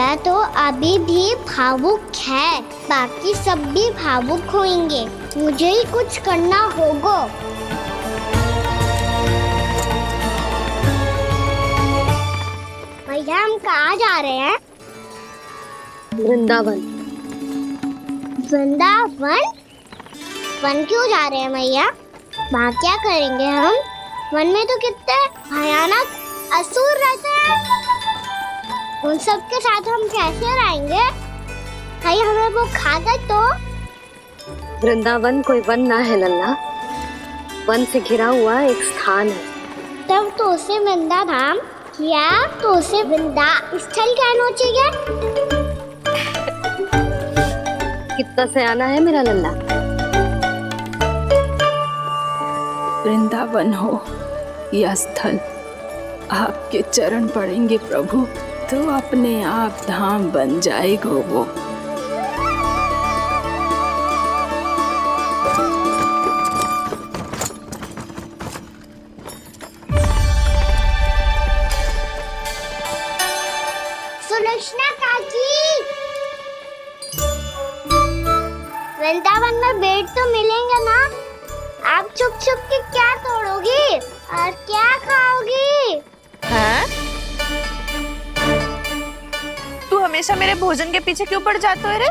मैया तो अभी भी भावुक है, बाकी सब भी भावुक होंगे। मुझे ही कुछ करना होगा। भैया हम कहाँ जा रहे हैं? वृंदावन। वृंदावन? वन क्यों जा रहे हैं मैया? वहाँ क्या करेंगे हम? वन में तो कितने भयानक असुर रहते हैं। उन सब के साथ हम कैसे रहेंगे? कहीं हमें वो खा गए तो? वृंदावन कोई वन ना है लल्ला, वन से घिरा हुआ एक स्थान है। तब तो उसे वृंदा धाम या तो उसे वृंदा स्थल कहना चाहिए। कितना सयाना है मेरा लल्ला। वृंदावन हो या स्थल, आपके चरण पड़ेंगे प्रभु तो अपने आप धाम बन जाएगा वो। सुलक्षणा काकी, वृंदावन में बेट तो मिलेंगे ना? आप छुप छुप के क्या तोड़ोगी और क्या खाओगी? हाँ? तू हमेशा मेरे भोजन के पीछे क्यों पड़ जाते हो रे?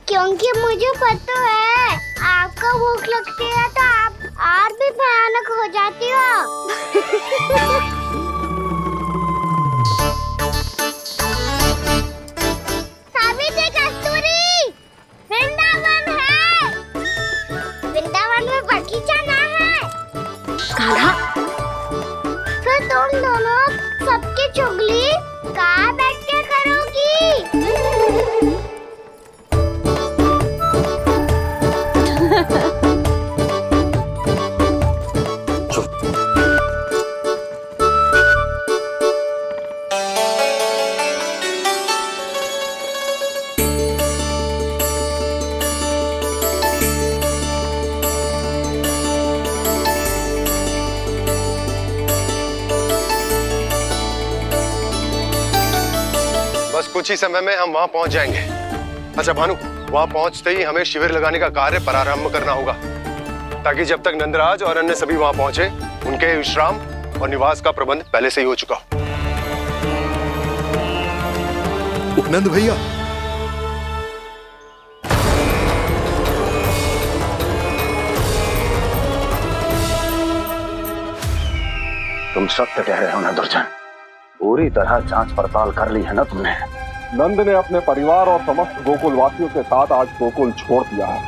क्योंकि मुझे पता है आपको भूख लगती है तो आप और भी भयानक हो जाती हो। सावित्री, कस्तूरी, वृंदावन है। वृंदावन में बगीचा ना है। कान्हा, फिर तुम दोनों सबकी चुगली कहाँ बैठ के करोगी? बस कुछ ही समय में हम वहां पहुंच जाएंगे। अच्छा भानु, वहां पहुंचते ही हमें शिविर लगाने का कार्य प्रारंभ करना होगा, ताकि जब तक नंदराज और अन्य सभी वहां पहुंचे उनके विश्राम और निवास का प्रबंध पहले से ही हो चुका हो। नंद भैया, तुम सत्य कह रहे हो ना दुर्जन? पूरी तरह जांच पड़ताल कर ली है ना तुमने? नंद ने अपने परिवार और समस्त गोकुल वासियों के साथ आज गोकुल छोड़ दिया है।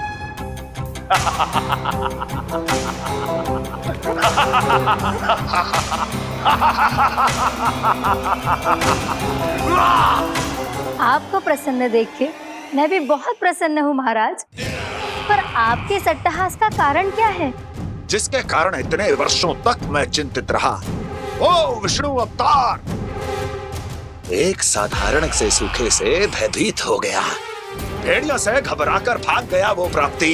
आपको प्रसन्न देख के मैं भी बहुत प्रसन्न हूँ महाराज। पर आपके इस अट्टहास का कारण क्या है? जिसके कारण इतने वर्षों तक मैं चिंतित रहा। ओ विष्णु अवतार! एक साधारण से सूखे से भयभीत हो गया, भेड़ियों से घबराकर भाग गया वो प्राप्ति।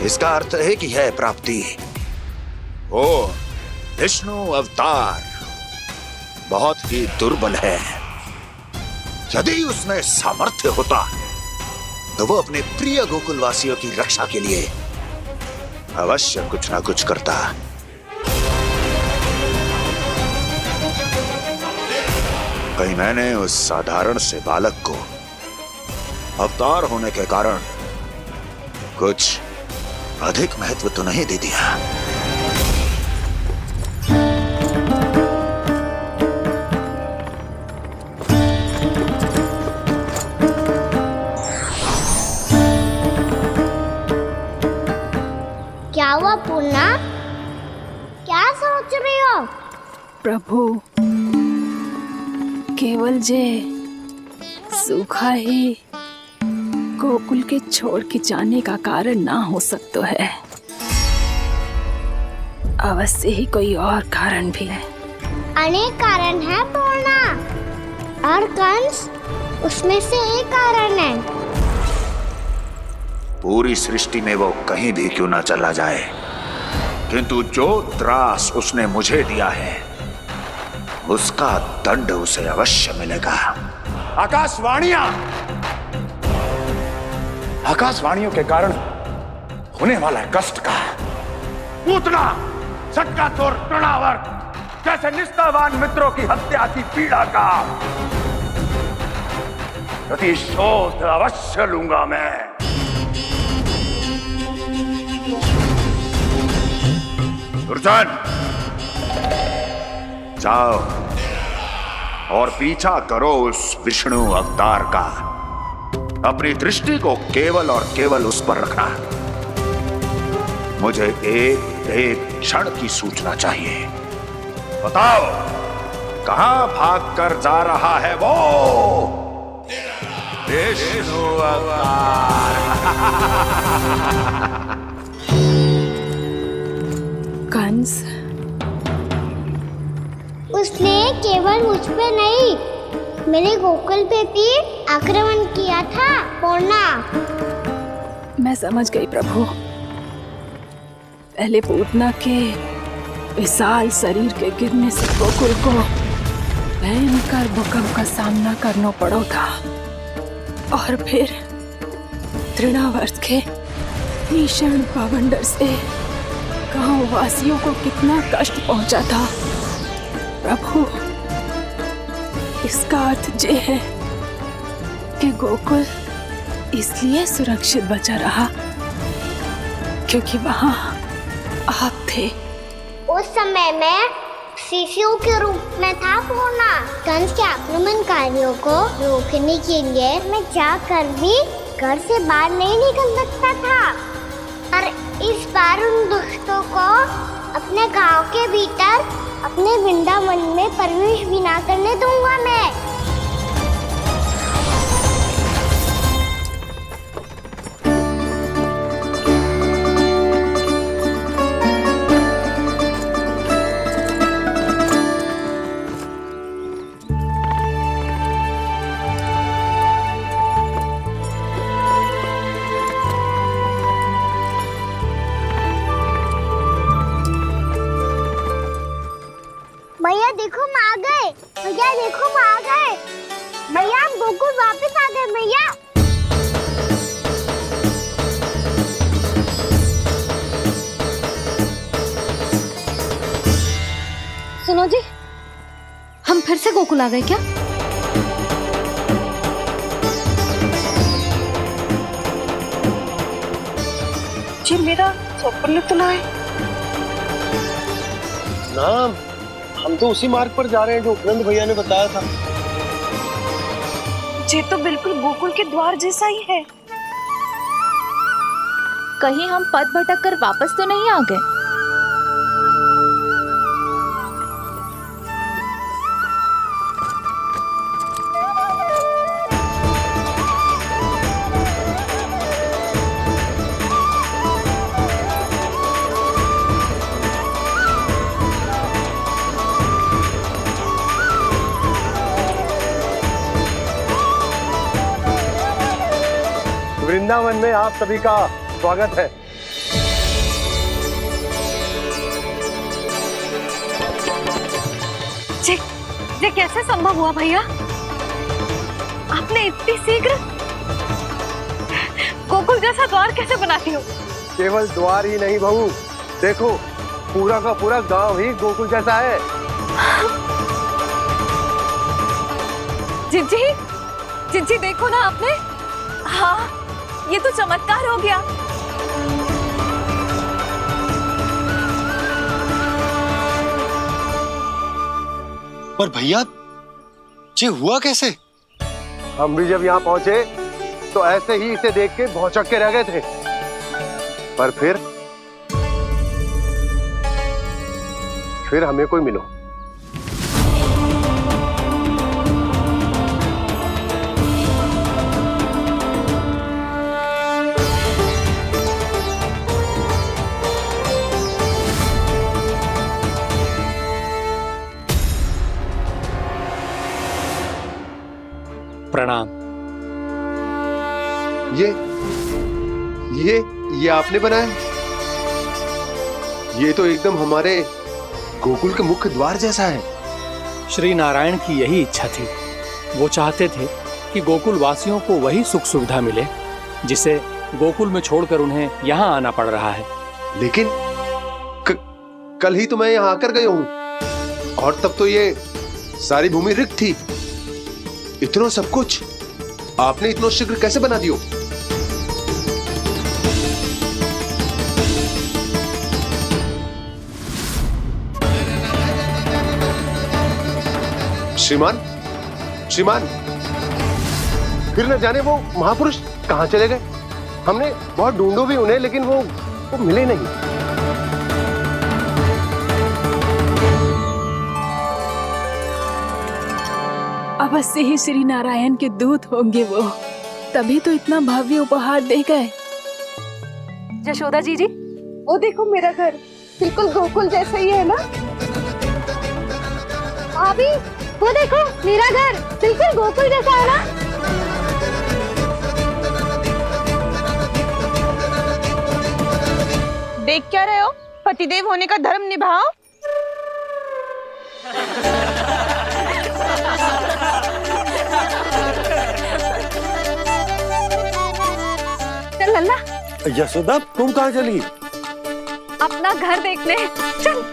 इसका अर्थ है कि यह प्राप्ति ओ विष्णु अवतार बहुत ही दुर्बल है। यदि उसमें सामर्थ्य होता तो वो अपने प्रिय गोकुलवासियों की रक्षा के लिए अवश्य कुछ ना कुछ करता। कहीं मैंने उस साधारण से बालक को अवतार होने के कारण कुछ अधिक महत्व तो नहीं दे दिया? क्या हुआ पूर्णा? क्या सोच रही हो? प्रभु, केवल जे सूखा ही गोकुल के छोड़ के जाने का कारण ना हो सकता है, अवश्य ही कोई और कारण भी है। अनेक कारण है पूर्णा, और कंस उसमें से एक कारण है। पूरी सृष्टि में वो कहीं भी क्यों ना चला जाए, किंतु जो त्रास उसने मुझे दिया है उसका दंड उसे अवश्य मिलेगा। आकाशवाणियों के कारण होने वाला कष्ट का पूतना सटका चोर तृणावर्त जैसे निष्ठावान मित्रों की हत्या की पीड़ा का प्रतिशोध अवश्य लूंगा मैं। दुर्जन, जाओ और पीछा करो उस विष्णु अवतार का। अपनी दृष्टि को केवल और केवल उस पर रखना। मुझे एक क्षण की सूचना चाहिए। बताओ, कहां भागकर जा रहा है वो विष्णु अवतार? कंस, उसने केवल मुझ पे नहीं, मेरे गोकुल पे भी आक्रमण किया था पूर्णा। मैं समझ गई प्रभु। पहले पूतना के विशाल शरीर के गिरने से गोकुल को भयंकर भूकंप का सामना करना पड़ा था, और फिर तृणावर्त के भीषण पावंडर से गांव वासियों को कितना कष्ट पहुंचा था। प्रभु, इसका अर्थ ये है कि गोकुल इसलिए सुरक्षित बचा रहा क्योंकि वहां आप थे। उस समय मैं शिशु के रूप में था पूर्णा। कंस के आक्रमणकारियों को रोकने के लिए मैं जाकर भी घर से बाहर नहीं निकल सकता था, और इस बार उन दुष्टों को अपने गांव के भीतर, अपने वृंदावन में प्रवेश भी ना करने दूंगा मैं। भैया देखो हम आ गए, भैया देखो हम आ गए, भैया हम गोकुल वापस आ गए भैया। सुनो जी, हम फिर से गोकुल आ गए क्या? जी मेरा स्वप्न तो ना है। नाम, हम तो उसी मार्ग पर जा रहे हैं जो उपनंद भैया ने बताया था। ये तो बिल्कुल गोकुल के द्वार जैसा ही है। कहीं हम पथ भटक कर वापस तो नहीं आ गए? वृंदावन में आप सभी का स्वागत है। ये कैसे संभव हुआ भैया? आपने इतनी शीघ्र गोकुल जैसा द्वार कैसे बनाती हो? केवल द्वार ही नहीं बहू, देखो पूरा का पूरा गांव ही गोकुल जैसा है। जिज्जी देखो ना आपने। हाँ, ये तो चमत्कार हो गया। पर भैया, ये हुआ कैसे? हम भी जब यहाँ पहुंचे तो ऐसे ही इसे देख के भौचक के रह गए थे, पर फिर हमें कोई मिलो। प्रणाम। ये आपने बनाया? ये तो एकदम हमारे गोकुल के मुख्य द्वार जैसा है। श्री नारायण की यही इच्छा थी। वो चाहते थे कि गोकुल वासियों को वही सुख सुविधा मिले जिसे गोकुल में छोड़कर उन्हें यहाँ आना पड़ रहा है। लेकिन कल ही तो मैं यहाँ आकर गया हूँ और तब तो ये सारी भूमि रिक्त थी। इतना सब कुछ आपने इतना शीघ्र कैसे बना दियो? श्रीमान, श्रीमान, फिर न जाने वो महापुरुष कहां चले गए। हमने बहुत ढूंढो भी उन्हें, लेकिन वो मिले नहीं। अवश्य ही श्री नारायण के दूत होंगे वो, तभी तो इतना भव्य उपहार दे गए। यशोदा जी, वो देखो मेरा घर बिल्कुल गोकुल जैसा ही है ना। भाभी, वो देखो मेरा घर बिल्कुल गोकुल जैसा है ना। देख क्या रहे हो? पतिदेव होने का धर्म निभाओ। चल लल्ला, यशोदा तुम कहाँ चली? अपना घर देखने चल।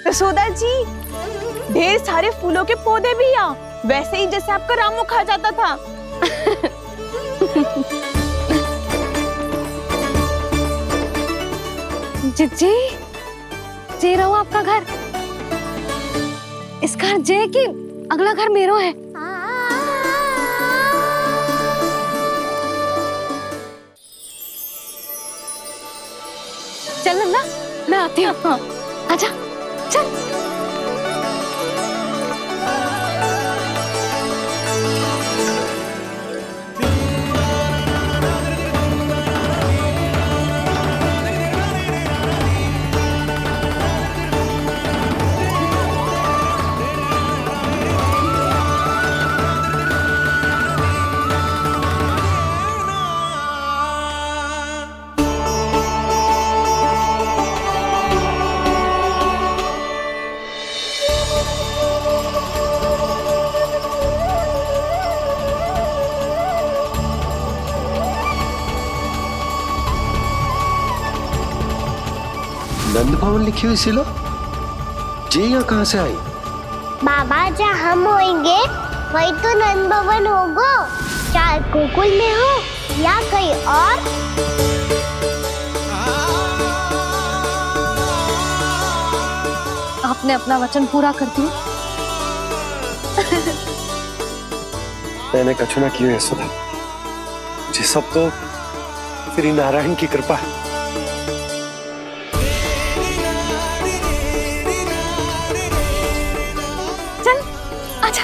यशोदा जी, ढेर सारे फूलों के पौधे भी यहाँ, वैसे ही जैसे आपका रामू खा जाता था। जिज्जी, जे रहो आपका घर। इस घर जे कि अगला घर मेरो है। चल नन्ना, मैं आती हूँ। आजा, चल। नंद भवन लिखी हुई सिलो, जी यहाँ कहाँ से आई? बाबा, जहाँ हम होंगे वही तो नंद भवन होगा। चाहे गोकुल में हो या कहीं और। आपने अपना वचन पूरा कर दिया। मैंने कछु ना किया यशोदा, जी सब तो श्री नारायण की कृपा है। चल, आजा।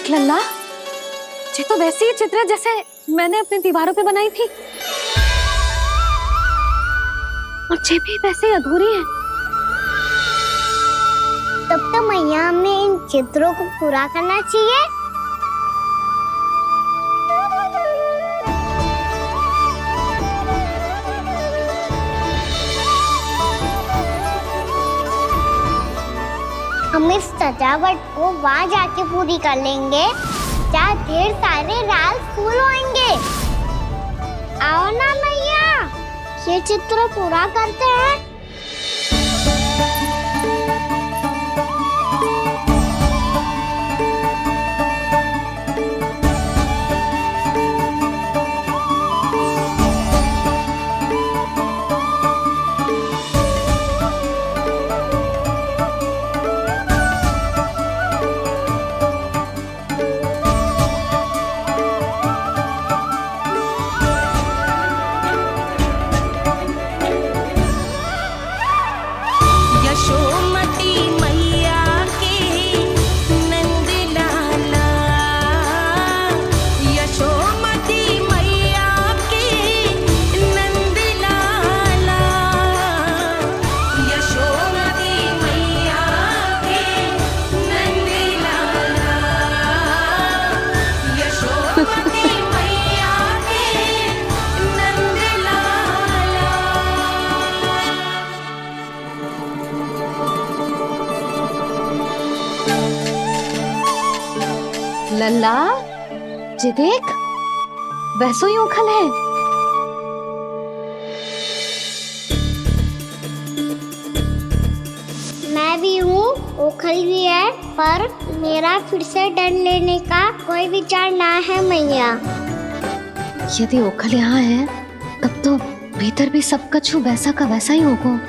देख लल्ला, ये तो वैसी ही चित्र है जैसे मैंने अपनी दीवारों पे बनाई थी, और ये भी वैसे ही अधूरी है। तब तो मैया हमें इन चित्रों को पूरा करना चाहिए। हम इस सजावट को वहाँ जाके पूरी कर लेंगे जहाँ ढेर सारे लाल फूल होंगे। आओ ना मैया, ये चित्र पूरा करते हैं। लल्ला, ये देख, वैसो ही उखल है। मैं भी हूँ, ओखल भी है, पर मेरा फिर से डर लेने का कोई विचार ना है मैया। यदि ओखल यहाँ है, तब तो भीतर भी सब कछु वैसा का वैसा ही होगा।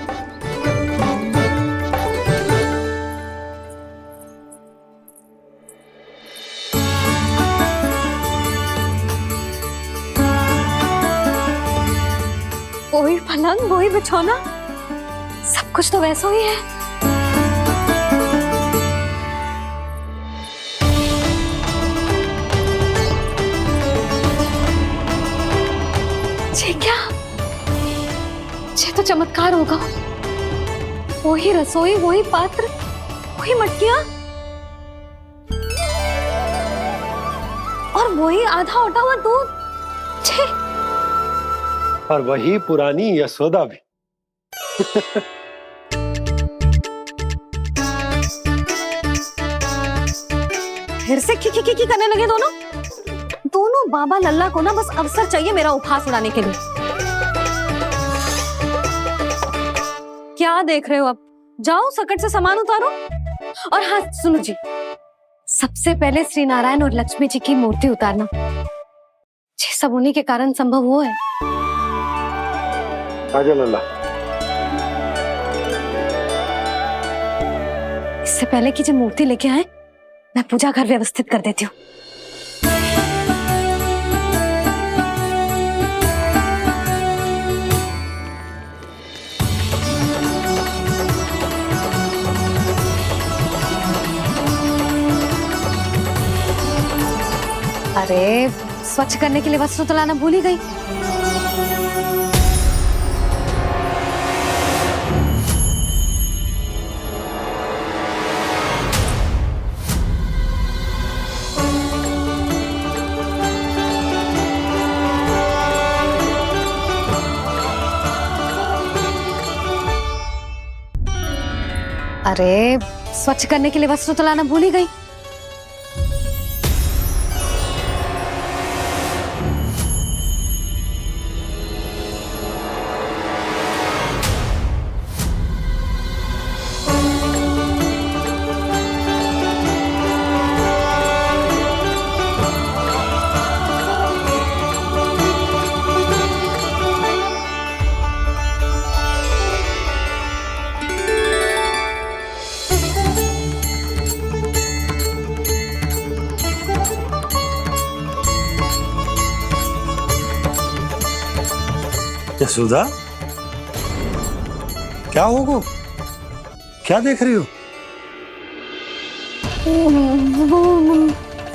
वही पलंग, वही बिछौना, सब कुछ तो वैसा ही है। ये क्या? ये तो चमत्कार होगा। वही रसोई, वही पात्र, वही मटकियां, और वही आधा उटा हुआ दूध। छे! और वही पुरानी यशोदा भी। फिर से खी करने लगे दोनों बाबा लल्ला को ना बस अवसर चाहिए मेरा उपहास उड़ाने के लिए। क्या देख रहे हो? अब जाओ, सकट से सामान उतारो। और हाँ सुनो जी, सबसे पहले श्री नारायण और लक्ष्मी जी की मूर्ति उतारना। ये सब उन्हीं के कारण संभव हुआ है। आजा लल्ला। इससे पहले कि जो मूर्ति लेके आए, मैं पूजा घर व्यवस्थित कर देती हूँ। अरे, स्वच्छ करने के लिए वस्त्र तो लाना भूल ही गई। अरे, स्वच्छ करने के लिए वस्त्र तो लाना भूल ही गई। यशोदा, क्या होगा? क्या देख रही हो?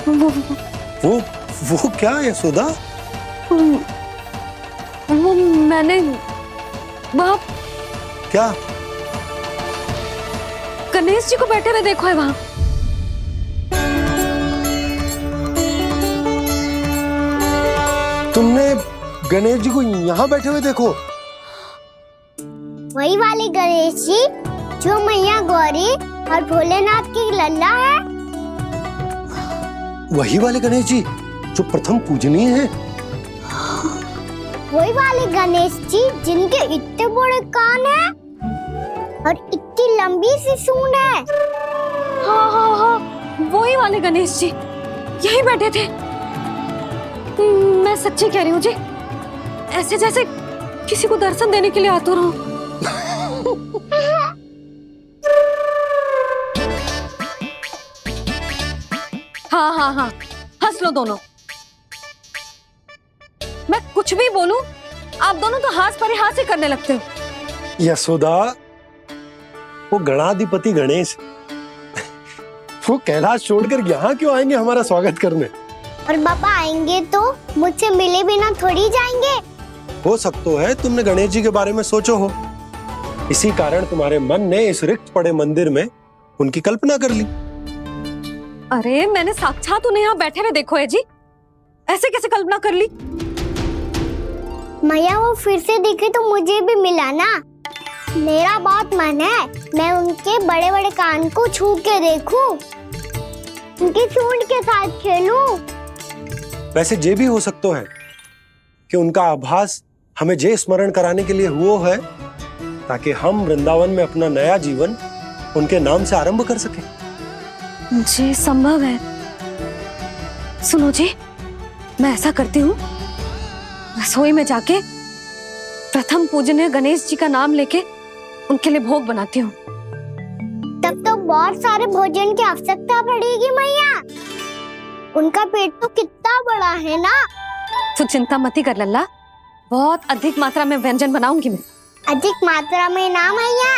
वो क्या यशोदा? वो मैंने वहाँ क्या? गणेश जी को बैठे हुए देखो है वहाँ। तुमने गणेश जी को यहाँ बैठे हुए देखो? वही वाले गणेश जी जो मैया गौरी और भोलेनाथ की लल्ला है। वही वाले गणेश जी जो प्रथम पूजनीय हैं? वही वाले गणेश जी जिनके इतने बड़े कान हैं और इतनी लंबी सी सूंड है। हाँ, वही वाले गणेश जी यही बैठे थे। मैं सच्ची कह रही हूँ जी, ऐसे जैसे किसी को दर्शन देने के लिए आतुर हूँ। हाँ, हंस लो दोनों। मैं कुछ भी बोलूं, आप दोनों तो हास परिहास ही करने लगते हो। यशोदा, वो गणाधिपति गणेश वो कैलाश छोड़कर यहाँ क्यों आएंगे हमारा स्वागत करने? और पापा आएंगे तो मुझसे मिले बिना थोड़ी जाएंगे। हो सकता है तुमने गणेश जी के बारे में सोचो हो, इसी कारण तुम्हारे मन ने इस रिक्त पड़े मंदिर में उनकी कल्पना कर ली। अरे मैंने साक्षात उन्हें यहाँ बैठे हुए देखो है जी, ऐसे कैसे कल्पना कर ली? मैया वो फिर से दिखे तो मुझे भी मिला ना। मेरा बहुत मन है मैं उनके बड़े बड़े कान को छू के देखूं, उनकी सूंड के साथ खेलूं। वैसे ये भी हो सकता है कि उनका आभास हमें जे स्मरण कराने के लिए हुआ है ताकि हम वृंदावन में अपना नया जीवन उनके नाम से आरंभ कर सकें। जी संभव है। सुनो जी, मैं ऐसा करती हूँ, रसोई में जाके प्रथम पूजनीय गणेश जी का नाम लेके उनके लिए भोग बनाती हूँ। तब तो बहुत सारे भोजन की आवश्यकता पड़ेगी मैया। उनका पेट तो कितना बड़ा है ना। तू चिंता मत ही कर लल्ला, बहुत अधिक मात्रा में व्यंजन बनाऊंगी मैं। अधिक मात्रा में ना मैया,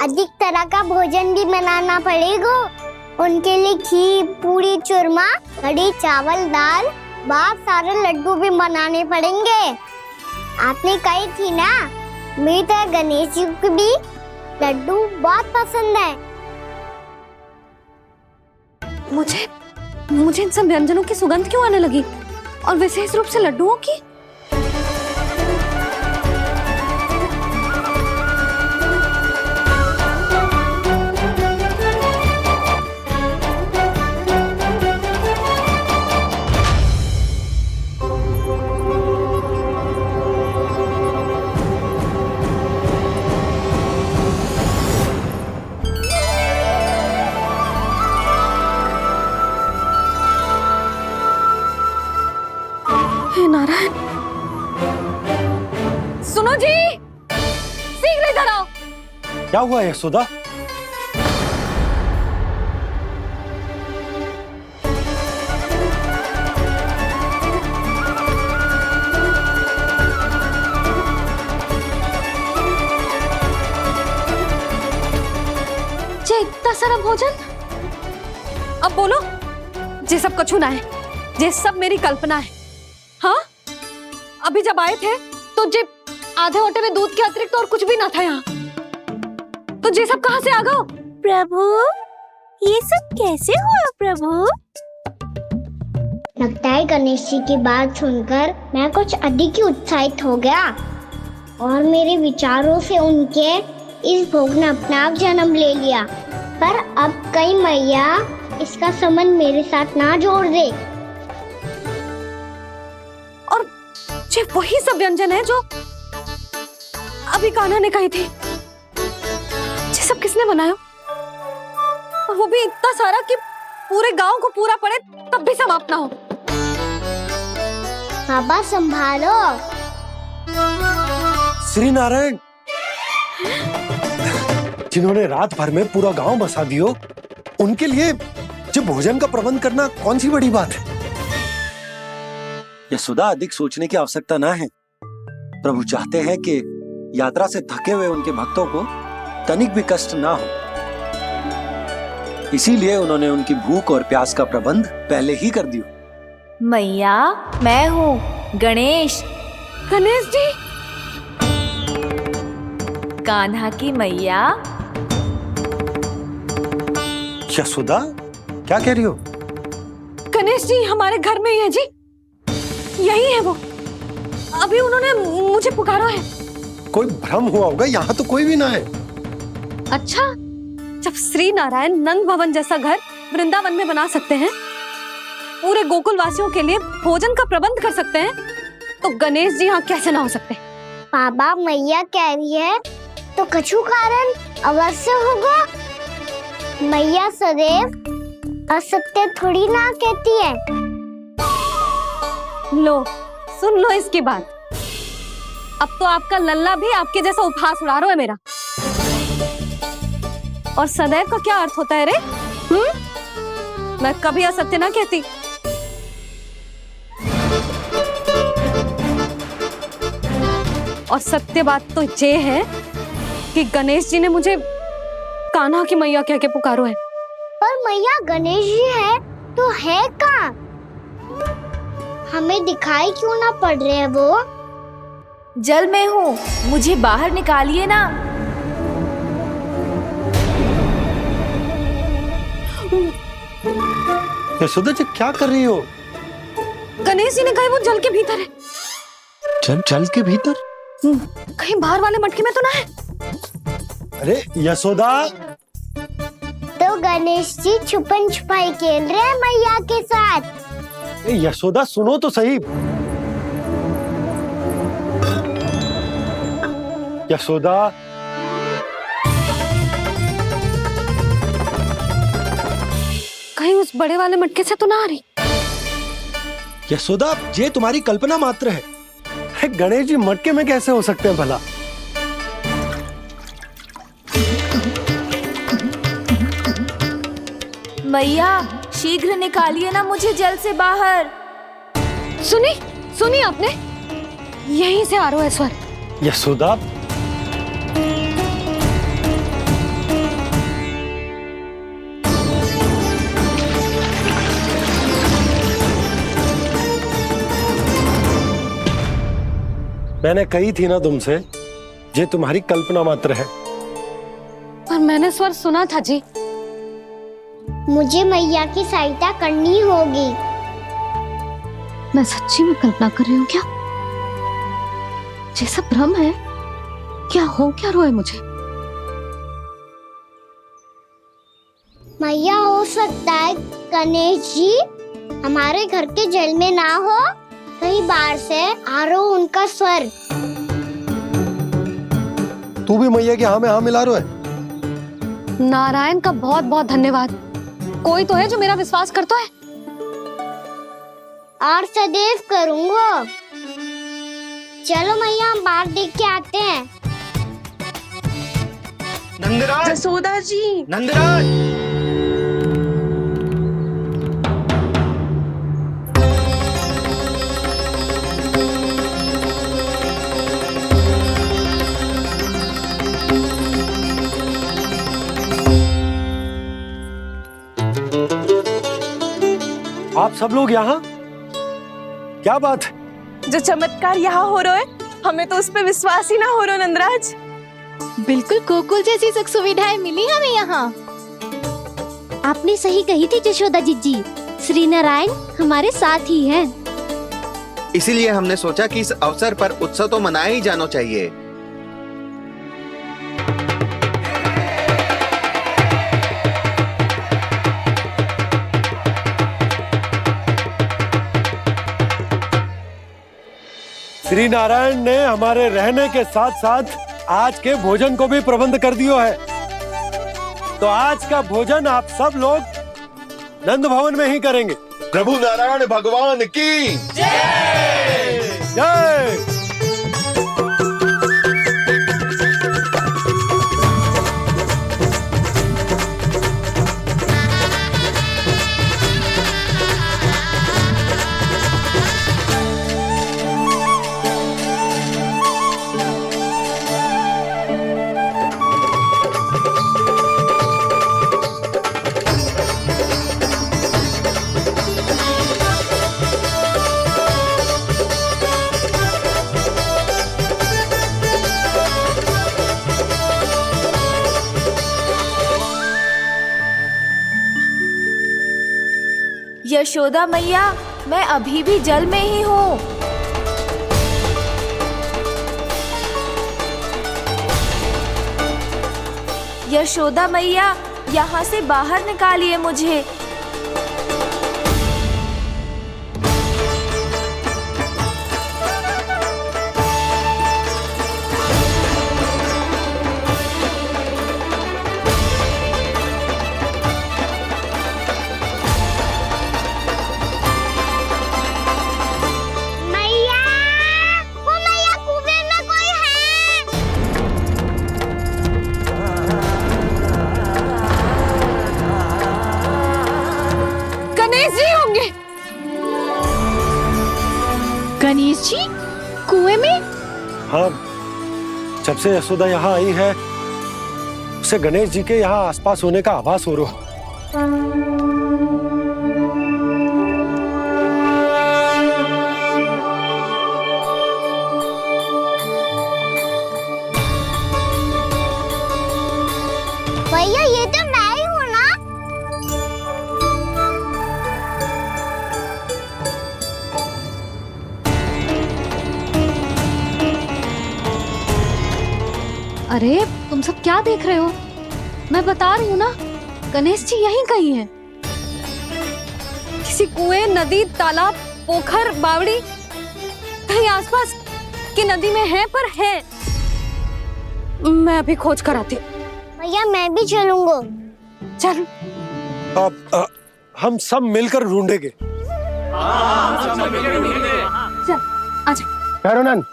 अधिक तरह का भोजन भी बनाना पड़ेगा। उनके लिए खीर, पूरी, चूरमा, कढ़ी, चावल, दाल, बहुत सारे लड्डू भी बनाने पड़ेंगे। आपने कही थी ना, मेरी तरह गणेश जी को भी लड्डू बहुत पसंद है। मुझे इन सब व्यंजनों की सुगंध क्यों आने लगी, और विशेष रूप से लड्डुओं की? नारायण, सुनो जी, शीघ्र इधर आओ। क्या हुआ यशोदा? जे इतना सारा भोजन, अब बोलो, जे सब कछु ना है, जे सब मेरी कल्पना है। हाँ, अभी जब आए थे तो जे आधे ओटे में दूध के अतिरिक्त और कुछ भी ना था यहाँ, तो जे सब कहाँ से आ गए? प्रभु, ये सब कैसे हुआ प्रभु? लगता है गणेश जी की बात सुनकर मैं कुछ अधिक ही उत्साहित हो गया और मेरे विचारों से उनके इस भोग ने अपना आप जन्म ले लिया। पर अब कई मैया इसका संबंध मेरे साथ ना जोड़ दे। ये वही सब व्यंजन है जो अभी कान्हा ने कही थी। ये सब किसने बनाया? और वो भी इतना सारा कि पूरे गांव को पूरा पड़े तब भी समाप्त ना हो। बाबा संभालो। श्री नारायण, जिन्होंने रात भर में पूरा गांव बसा दियो, उनके लिए जो भोजन का प्रबंध करना कौन सी बड़ी बात है? यशोदा, अधिक सोचने की आवश्यकता ना है। प्रभु चाहते हैं कि यात्रा से थके हुए उनके भक्तों को तनिक भी कष्ट ना हो। इसीलिए उन्होंने उनकी भूख और प्यास का प्रबंध पहले ही कर दिया। मैया, मैं हूँ गणेश। गणेश जी, कान्हा की मैया। यशोदा, क्या कह रही हो? गणेश जी हमारे घर में ही है जी, यही है वो। अभी उन्होंने मुझे पुकारा है। कोई भ्रम हुआ होगा, यहाँ तो कोई भी ना है। अच्छा, जब श्री नारायण नंद भवन जैसा घर वृंदावन में बना सकते हैं, पूरे गोकुल वासियों के लिए भोजन का प्रबंध कर सकते हैं, तो गणेश जी यहाँ कैसे ना हो सकते? बाबा, मैया कह रही है तो कछु कारण अवश्य होगा। मैया सदैव असत्य थोड़ी ना कहती है। लो, सुन लो इसकी बात। अब तो आपका लल्ला भी आपके जैसा उपहास उड़ा रहा है मेरा। और सदैव का क्या अर्थ होता है रे? मैं कभी असत्य ना कहती। और सत्य बात तो ये है कि गणेश जी ने मुझे कान्हा की मैया कह के पुकारो है। पर मैया गणेश जी है तो है कहाँ? हमें दिखाई क्यों ना पड़ रहे हैं वो? जल में हूँ, मुझे बाहर निकालिए ना। यशोदा जी, क्या कर रही हो? गणेश जी ने कहा वो जल के भीतर है। जल के भीतर? कहीं बाहर वाले मटके में तो ना है? अरे यशोदा! तो गणेश जी छुपन छुपाई खेल रहे हैं मैया के साथ। यशोदा, सुनो तो सही। यशोदा, कहीं उस बड़े वाले मटके से तो ना आ रही? यशोदा, ये तुम्हारी कल्पना मात्र है। गणेश जी मटके में कैसे हो सकते हैं भला? मैया, शीघ्र निकालिए ना मुझे जल से बाहर। सुनी आपने? यहीं से आ रहा है स्वर। यशोदा, मैंने कही थी ना तुमसे, ये तुम्हारी कल्पना मात्र है। पर मैंने स्वर सुना था जी। मुझे मैया की सहायता करनी होगी। मैं सच्ची में कल्पना कर रही हूँ क्या? ये सब भ्रम है क्या? हो क्या रहा है मुझे? मैया, हो सकता है गणेश जी हमारे घर के जल में ना हो, कहीं बाहर से आ रहा हो उनका स्वर। तू भी मैया के हाँ में हाँ मिला रहा है। नारायण का बहुत बहुत धन्यवाद। कोई तो है जो मेरा विश्वास करता है। और सदैव करूंगा। चलो मैया, हम बाहर देख के आते हैं। नंदराज, जसोदा जी, नंदराज! आप सब लोग यहाँ? क्या बात है? जो चमत्कार यहाँ हो रहा है, हमें तो उस पे विश्वास ही ना हो रहा नंदराज। बिल्कुल गोकुल जैसी सुख सुविधाएं मिली हमें यहाँ। आपने सही कही थी यशोदा जी, श्री नारायण हमारे साथ ही हैं। इसीलिए हमने सोचा कि इस अवसर पर उत्सव तो मनाया ही जाना चाहिए। श्री नारायण ने हमारे रहने के साथ साथ आज के भोजन को भी प्रबंध कर दियो है। तो आज का भोजन आप सब लोग नंद भवन में ही करेंगे। प्रभु नारायण भगवान की जय जय। यशोदा मैया, मैं अभी भी जल में ही हूँ। यशोदा मैया, यहाँ से बाहर निकालिए मुझे। मैया, वो मैया कुएं में कोई है। गणेश जी होंगे। गणेश जी कुएं में? हाँ, जब से यशोदा यहाँ आई है उसे गणेश जी के यहाँ आसपास होने का आभास हो रहा। भैया ये तो मैं ही हूँ ना। अरे तुम सब क्या देख रहे हो? मैं बता रही हूँ ना, गणेश जी यहीं कहीं हैं। किसी कुएं, नदी, तालाब, पोखर, बावड़ी, कहीं आसपास की नदी में है, पर है। मैं अभी खोज कर आती हूँ। भैया मैं भी चलूंगा। चल। अब हम सब मिलकर ढूंढेंगे। चल आजा। भैरवनंद,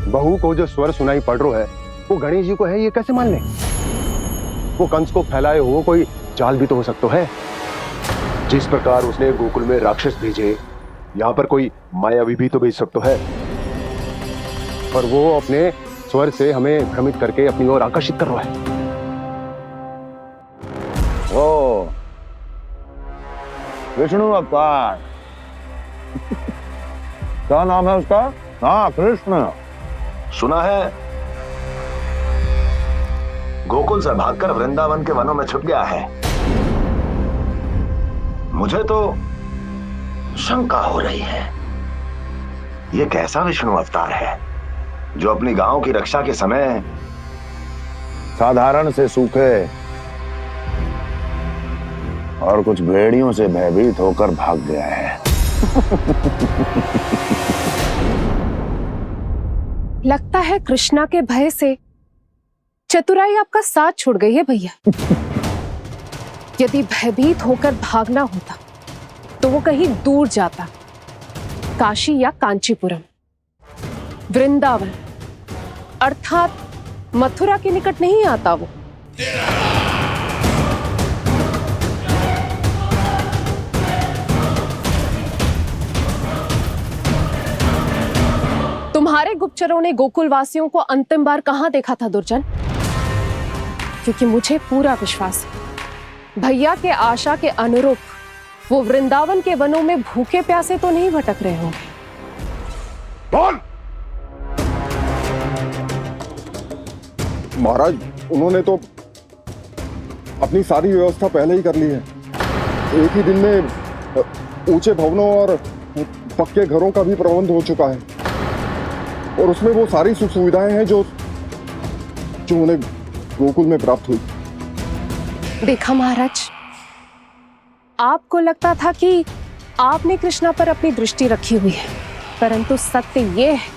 बहू को जो स्वर सुनाई पड़ रहा है वो गणेश जी को है, ये कैसे मान ले? वो कंस को फैलाए हुए कोई जाल भी तो हो सकता है। जिस प्रकार उसने गोकुल में राक्षस भेजे, यहाँ पर कोई मायावी भी तो भेज सकता है। और वो अपने स्वर से हमें भ्रमित करके अपनी ओर आकर्षित कर रहा है। ओ विष्णु अवतार। क्या नाम है उसका? हाँ, कृष्ण। सुना है गोकुल से भागकर वृंदावन के वनों में छुप गया है। मुझे तो शंका हो रही है, ये कैसा विष्णु अवतार है जो अपनी गांव की रक्षा के समय साधारण से सूखे और कुछ भेड़ियों से भयभीत होकर भाग गया है। लगता है कृष्णा के भय से चतुराई आपका साथ छोड़ गई है भैया। यदि भयभीत होकर भागना होता तो वो कहीं दूर जाता, काशी या कांचीपुरम, वृंदावन अर्थात मथुरा के निकट नहीं आता वो। तुम्हारे गुप्तचरों ने गोकुल वासियों को अंतिम बार कहां देखा था दुर्जन? क्योंकि मुझे पूरा विश्वास है भैया के आशा के अनुरूप वो वृंदावन के वनों में भूखे प्यासे तो नहीं भटक रहे होंगे। बोल। महाराज, उन्होंने तो अपनी सारी व्यवस्था पहले ही कर ली है। एक ही दिन में ऊंचे भवनों और पक्के घरों का भी प्रबंध हो चुका है, और उसमें वो सारी सुख सुविधाएं हैं जो उन्हें गोकुल में प्राप्त हुई। देखा महाराज, आपको लगता था कि आपने कृष्णा पर अपनी दृष्टि रखी हुई है, परंतु सत्य ये है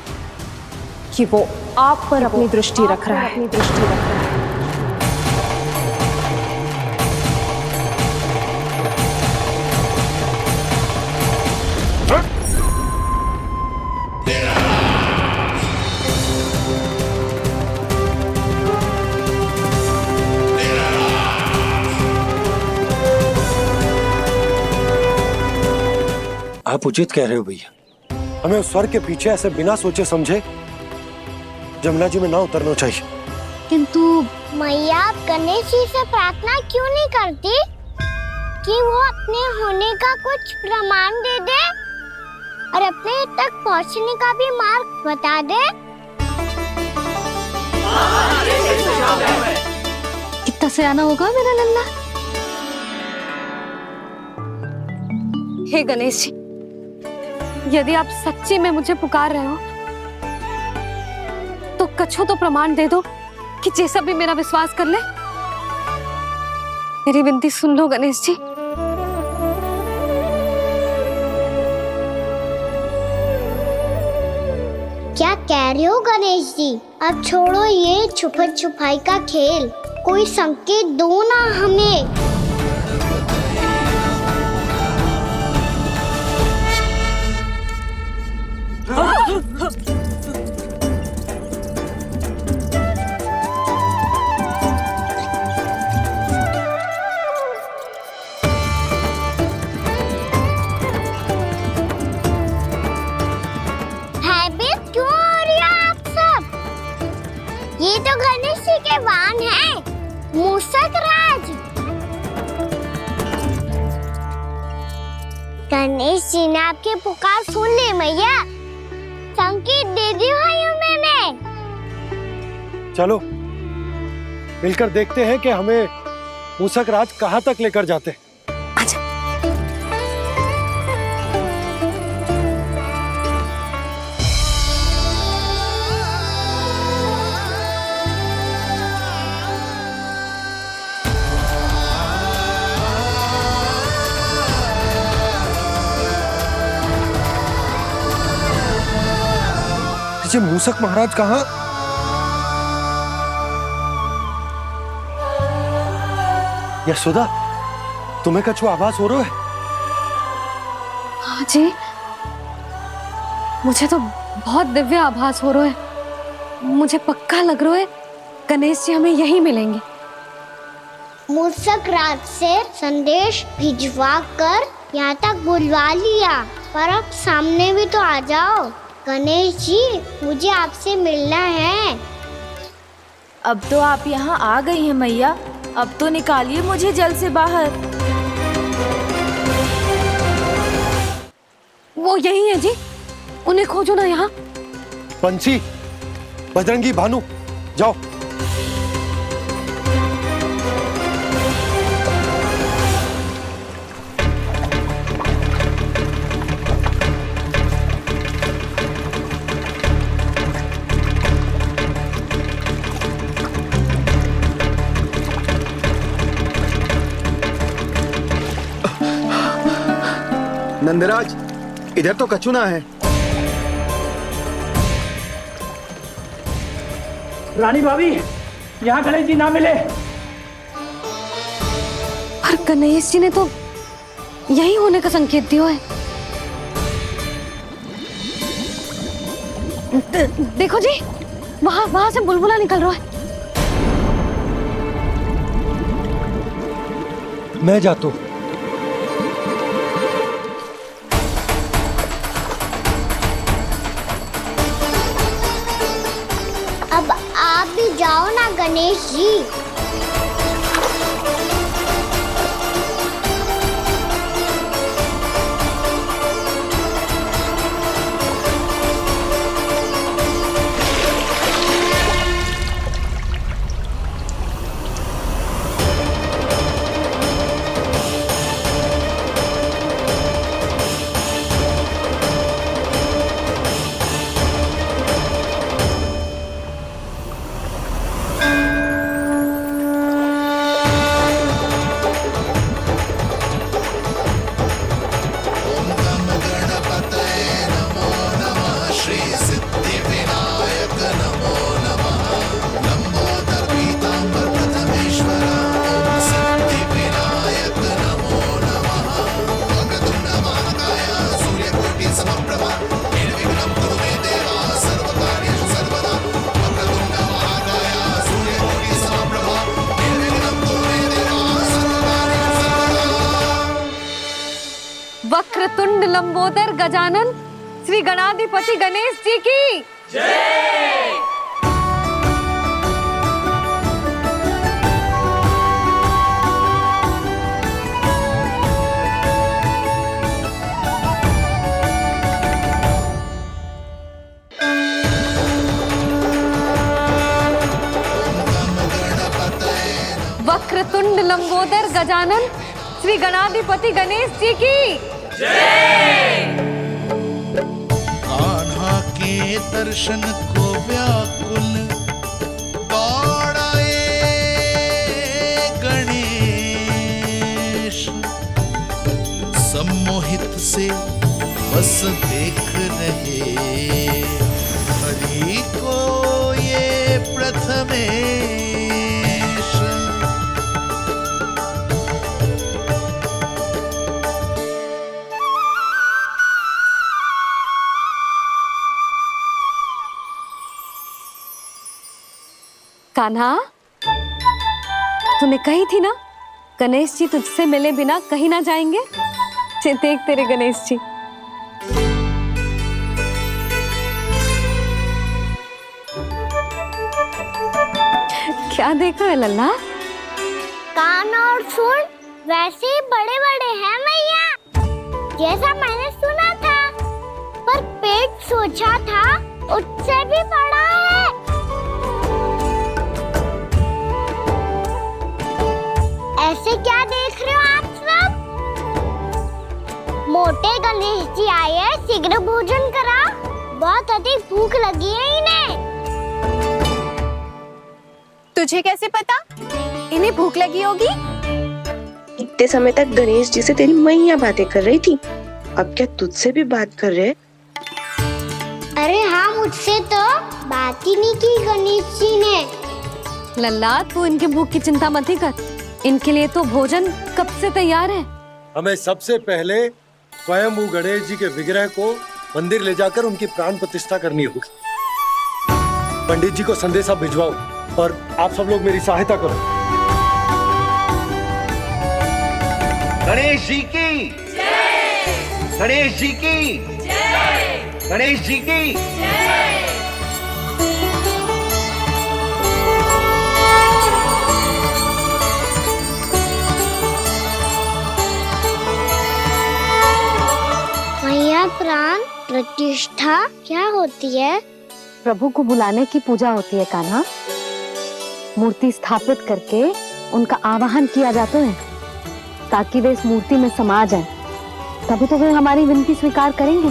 कि वो आप पर अपनी दृष्टि रख रहा है। आप उचित कह रहे हो भैया, हमें उस स्वर के पीछे ऐसे बिना सोचे समझे जमुना जी में ना उतरना चाहिए। किंतु मैया, आप गणेश जी से प्रार्थना क्यों नहीं करती कि वो अपने होने का कुछ प्रमाण दे दे और अपने तक पहुंचने का भी मार्ग बता दे? कितना सयाना होगा मेरा लल्ला। हे गणेश जी, यदि आप सच्ची में मुझे पुकार रहे हो तो कछु तो प्रमाण दे दो कि जैसा भी मेरा विश्वास कर ले। मेरी विनती सुन लो गणेश जी। क्या कह रहे हो गणेश जी? अब छोड़ो ये छुपन छुपाई का खेल, कोई संकेत दो ना हमें। भयभीत क्यों हो रही हो आप सब? ये तो गणेश जी के वाहन हैं, मूषक राज। गणेश जी ने आपकी पुकार सुन ली मैया, संकेत दे दी भाइयों मैंने। चलो मिलकर देखते हैं कि हमें मूषक राज कहाँ तक लेकर जाते हैं। जी मूषक महाराज कहाँ? यशोदा, तुम्हें कछु आभास हो रहा है? हाँ जी, मुझे तो बहुत दिव्य आभास हो रहा है। मुझे पक्का लग रहा है गणेश जी हमें यहीं मिलेंगे। मूषक राज से संदेश भिजवा कर यहाँ तक बुलवा लिया, पर अब सामने भी तो आ जाओ। गणेश जी, मुझे आपसे मिलना है। अब तो आप यहाँ आ गई हैं मैया, अब तो निकालिए मुझे जल से बाहर। वो यही है जी, उन्हें खोजो ना यहाँ। पंछी, बजरंगी, भानु, जाओ। नंदराज, इधर तो कछु ना है। रानी भाभी, यहाँ गणेश जी ना मिले। पर गणेश जी ने तो यही होने का संकेत दिया है। देखो जी, वहां से बुलबुला निकल रहा है। मैं जाता हूँ। अब आप भी जाओ ना गणेश जी। वक्रतुंड लंबोदर गजानन श्री गणाधिपति गणेश जी की जय। वक्रतुंड लंबोदर गजानन श्री गणाधिपति गणेश जी की कान्हा के दर्शन को व्याकुल दौड़ाए गणेश, सम्मोहित से बस देख रहे हरि को ये प्रथमेश। कान्हा, तूने कही थी ना गणेश जी तुझसे मिले बिना कहीं ना जाएंगे। देख तेरे गणेश जी। क्या देख रहा है लल्ला? कान और सुन वैसे ही बड़े बड़े हैं मैया, जैसा मैंने सुना था, पर पेट सोचा था उससे भी बड़ा है। ऐसे क्या देख रहे हो आप सब? मोटे गणेश जी आए हैं, शीघ्र भोजन करा, बहुत अधिक भूख लगी है इन्हें। तुझे कैसे पता इन्हें भूख लगी होगी? इतने समय तक गणेश जी से तेरी मैया बातें कर रही थी, अब क्या तुझसे भी बात कर रहे? अरे हाँ, मुझसे तो बात ही नहीं की गणेश जी ने। लल्ला, तू इनके भूख की चिंता मत ही कर, इनके लिए तो भोजन कब से तैयार है। हमें सबसे पहले स्वयं गणेश जी के विग्रह को मंदिर ले जाकर उनकी प्राण प्रतिष्ठा करनी होगी। पंडित जी को संदेशा भिजवाओ और आप सब लोग मेरी सहायता करो। गणेश जी की जय! गणेश जी की जय! गणेश जी की जय! मैया, प्राण प्रतिष्ठा क्या होती है? प्रभु को बुलाने की पूजा होती है कान्हा। मूर्ति स्थापित करके उनका आवाहन किया जाता है ताकि वे इस मूर्ति में समा जाएं। तभी तो वे हमारी विनती स्वीकार करेंगे।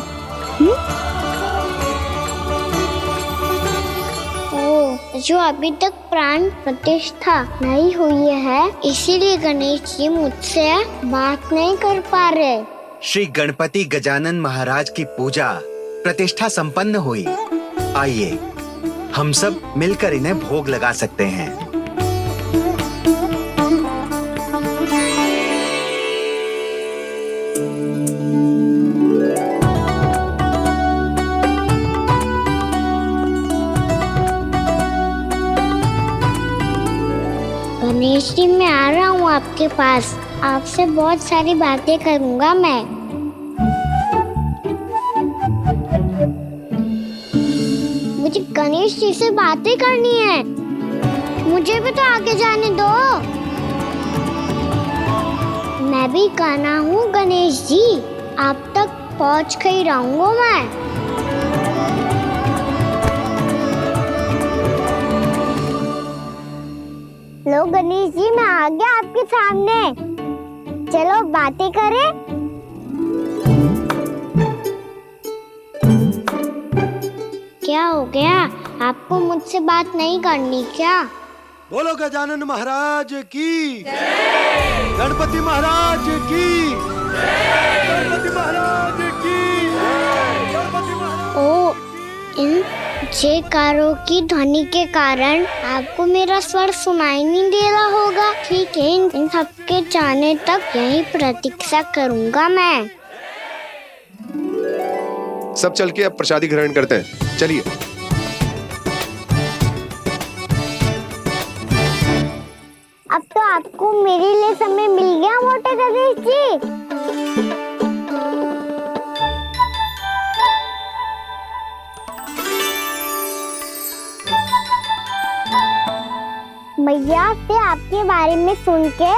जो अभी तक प्राण प्रतिष्ठा नहीं हुई है, इसीलिए गणेश जी मुझसे बात नहीं कर पा रहे। श्री गणपति गजानन महाराज की पूजा प्रतिष्ठा संपन्न हुई। आइए हम सब मिलकर इन्हें भोग लगा सकते हैं। गणेश जी, मैं आ रहा हूँ आपके पास, आपसे बहुत सारी बातें करूँगा मैं। मुझे गणेश जी से बातें करनी है, मुझे भी तो आगे जाने दो। मैं भी कान्हा हूँ गणेश जी, आप तक पहुँच कर ही रहूँगा मैं। लो गणेश जी, मैं आ गया आपके सामने, चलो बातें करें। क्या हो गया, आपको मुझसे बात नहीं करनी क्या? बोलो गजानन महाराज की जय! गणपति महाराज की जय! गणपति महाराज की जय! गणपति महाराज। ओ, इन जयकारों की ध्वनि के कारण आपको मेरा स्वर सुनाई नहीं दे रहा होगा। ठीक है, इन सबके जाने तक यही प्रतीक्षा करूंगा मैं। सब चल के अब प्रसादी ग्रहण करते हैं, चलिए। अब तो आपको मेरे लिए समय मिल गया मोटे गणेश जी। मैया से आपके बारे में सुन के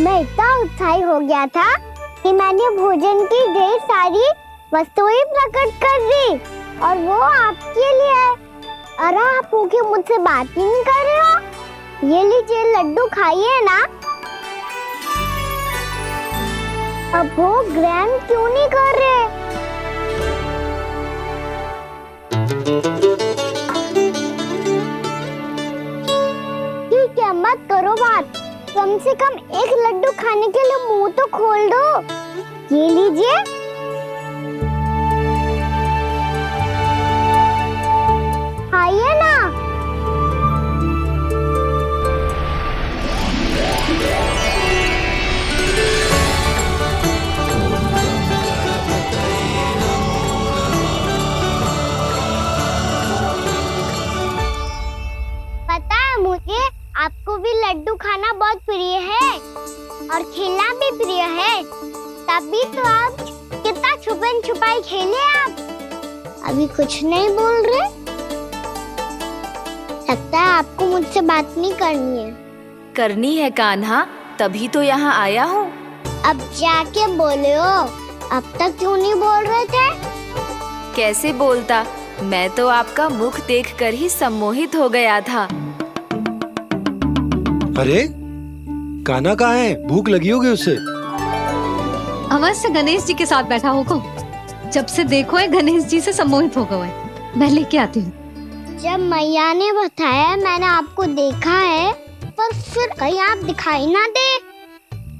मैं इतना उत्साही हो गया था कि मैंने भोजन की ढेर सारी वस्तुएं प्रकट कर दी, और वो आपके लिए। अरे आप भूखे मुझसे बात ही नहीं कर रहे हो। ये लीजिए लड्डू, खाइए ना। अब वो ग्रैंड क्यों नहीं कर रहे? ठीक है, मत करो बात। कम से कम एक लड्डू खाने के लिए मुंह तो खोल दो। ये लीजिए। खाइए ना। पता है मुझे, आपको भी लड्डू खाना बहुत प्रिय है और खेलना भी प्रिय है। तभी तो आप कितना छुपन छुपाई खेले आप। अभी कुछ नहीं बोल रहे। लगता है आपको मुझसे बात नहीं करनी है। करनी है कान्हा, तभी तो यहाँ आया हूँ। अब जाके बोले हो। अब तक क्यों नहीं बोल रहे थे? कैसे बोलता, मैं तो आपका मुख देखकर ही सम्मोहित हो गया था। अरे कान्हा कहाँ है? भूख लगी होगी उसे। अवश्य गणेश जी के साथ बैठा होगा। जब से देखो है गणेश जी से सम्मोहित हो गए। मैं लेके आती हूँ। जब मैया ने बताया मैंने आपको देखा है, पर फिर कहीं आप दिखाई ना दे,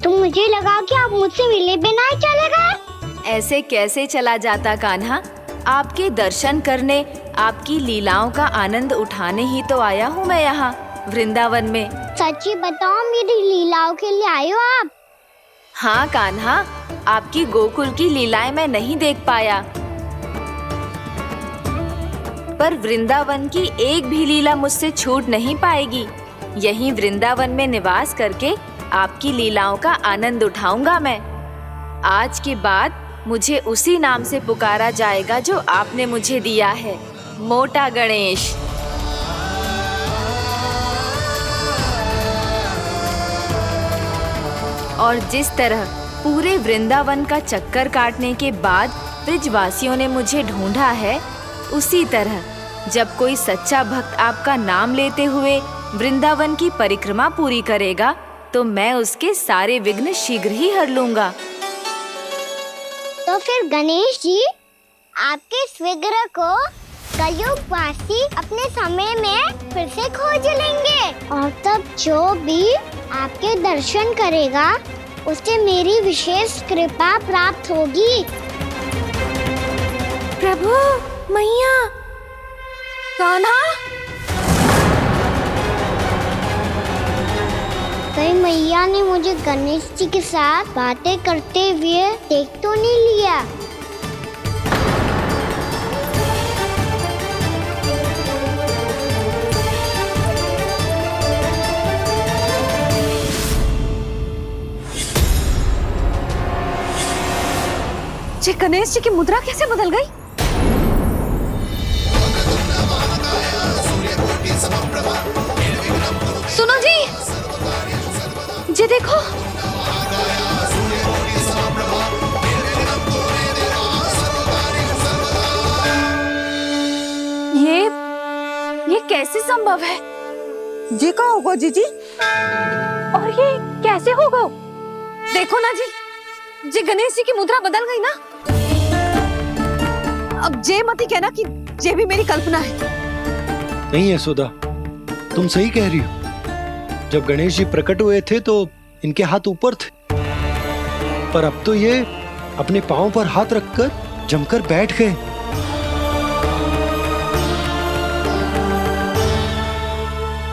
तो मुझे लगा कि आप मुझसे मिले बिना ही चले गए। ऐसे कैसे चला जाता कान्हा? आपके दर्शन करने, आपकी लीलाओं का आनंद उठाने ही तो आया हूँ मैं यहाँ वृंदावन में। सच्ची बताओ, मेरी लीलाओं के लिए आए हो आप? हाँ कान्हा, आपकी गोकुल की लीलाएं मैं नहीं देख पाया, पर वृंदावन की एक भी लीला मुझसे छूट नहीं पाएगी। यहीं वृंदावन में निवास करके आपकी लीलाओं का आनंद उठाऊंगा मैं। आज के बाद मुझे उसी नाम से पुकारा जाएगा जो आपने मुझे दिया है, मोटा गणेश। और जिस तरह पूरे वृंदावन का चक्कर काटने के बाद ब्रिजवासियों ने मुझे ढूंढा है, उसी तरह जब कोई सच्चा भक्त आपका नाम लेते हुए वृंदावन की परिक्रमा पूरी करेगा, तो मैं उसके सारे विघ्न शीघ्र ही हर लूंगा। तो फिर गणेश जी, आपके इस विग्रह को कलयुगवासी अपने समय में फिर से खोज लेंगे, और तब जो भी आपके दर्शन करेगा उसे मेरी विशेष कृपा प्राप्त होगी। प्रभु, मैया, कान्हा, कहीं मैया ने मुझे गणेश जी के साथ बातें करते हुए देख तो नहीं लिया? जी गणेश जी की मुद्रा कैसे बदल गई? सुनो जी, जी देखो। ये कैसे संभव है? जी का होगा जीजी? और ये कैसे होगा? देखो ना जी, जी गणेश जी की मुद्रा बदल गई ना। अब जे मत ही कहना कि ये भी मेरी कल्पना है। नहीं यशोदा, तुम सही कह रही हो। जब गणेश जी प्रकट हुए थे तो इनके हाथ ऊपर थे, पर अब तो ये अपने पांव पर हाथ रखकर जमकर बैठ गए।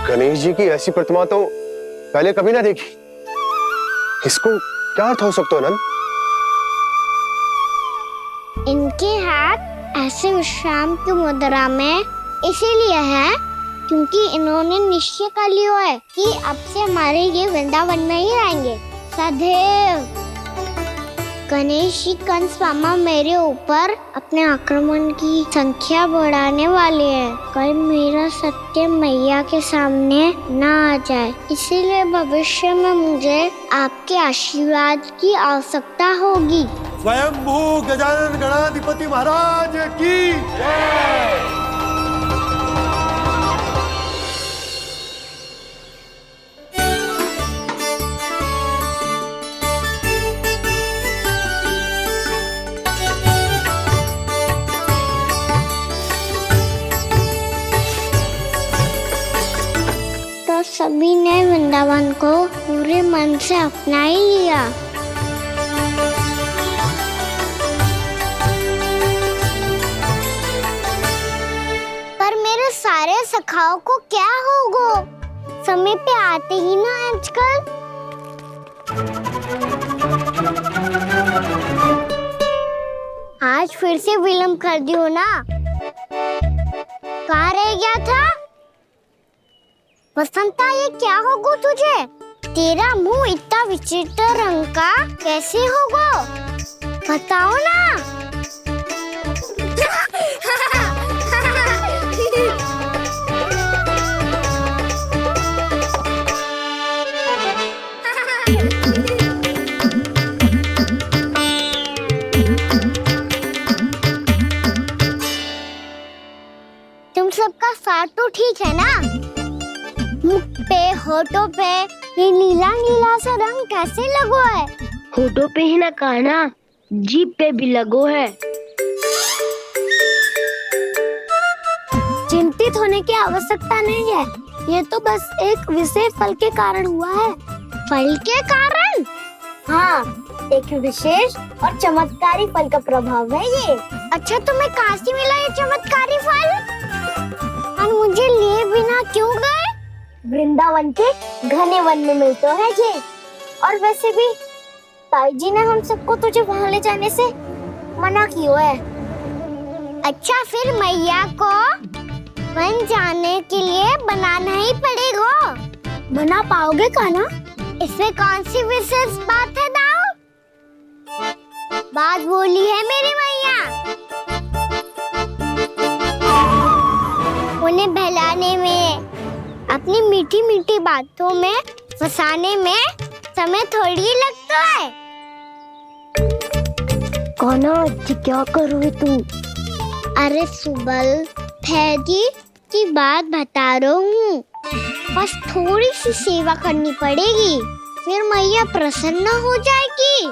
गणेश जी की ऐसी प्रतिमा तो पहले कभी ना देखी। इसको क्या अर्थ हो सकता है नंद? इनके हाथ ऐसे विश्राम की मुद्रा में इसीलिए है क्योंकि इन्होंने निश्चय कर लिया है कि अब से हमारे ये वृंदावन में ही रहेंगे सदैव। गणेश जी कंस मामा मेरे ऊपर अपने आक्रमण की संख्या बढ़ाने वाले हैं, कल मेरा सत्य मैया के सामने ना आ जाए। इसीलिए भविष्य में मुझे आपके आशीर्वाद की आवश्यकता होगी। स्वयंभू गजानन गणाधिपति महाराज की जय। वृंदावन को पूरे मन से अपना ही लिया। पर मेरे सारे सखाओं को क्या होगा? समय पे आते ही ना आजकल। आज फिर से विलम्ब कर दियो ना। कहाँ रह गया था? वसंता, ये क्या होगा तुझे? तेरा मुंह इतना विचित्र रंग का कैसे होगा? बताओ ना। तुम सबका साथ तो ठीक है ना? मुख पे, होठों पे ये नीला नीला सा रंग कैसे लगो है? होठों पे ही ना कहना, जीभ पे भी लगो है। चिंतित होने की आवश्यकता नहीं है। ये तो बस एक विशेष फल के कारण हुआ है। फल के कारण? हाँ, एक विशेष और चमत्कारी फल का प्रभाव है ये। अच्छा, तुम्हें कहाँ से मिला ये चमत्कारी फल? और मुझे लिए बिना क्यों गए? वृंदावन के घने वन में मिलते हैं ये। और वैसे भी ताई जी ने हम सबको तुझे वहाँ ले जाने से मना किया है। अच्छा, फिर मैया को वन जाने के लिए बनाना ही पड़ेगा। बना पाओगे का ना? इसमें कौन सी विशेष बात है दाऊ? बात बोली है मेरी मैया। उन्हें बहलाने में, अपनी मीठी मीठी बातों में फंसाने में समय थोड़ी लगता है। कौना क्या करोगे तू? अरे सुबल, फैदी की बात बता रहा हूँ। बस थोड़ी सी सेवा करनी पड़ेगी, फिर मैया प्रसन्न हो जाएगी।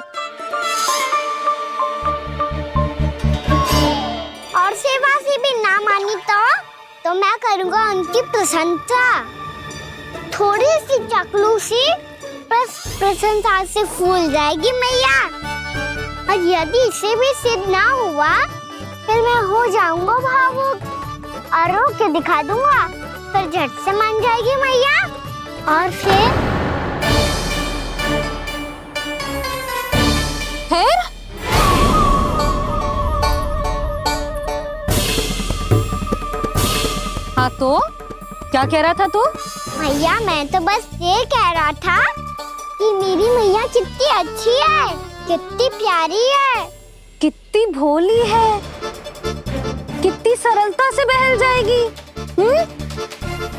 और सेवा से भी ना मानी तो मैं करूँगा उनकी प्रशंसा। थोड़ी सी चाकलूसी बस प्रशंसा से फूल जाएगी मैया। और यदि इसे भी सिद्ध ना हुआ, फिर मैं हो जाऊंगा भावुक और रो के दिखा दूंगा। फिर झट से मान जाएगी मैया। और फिर हाँ, तो क्या कह रहा था तू? मैया, मैं तो बस ये कह रहा था कि मेरी मैया कितनी अच्छी है, कितनी प्यारी है, कितनी भोली है, कितनी सरलता से बहल जाएगी,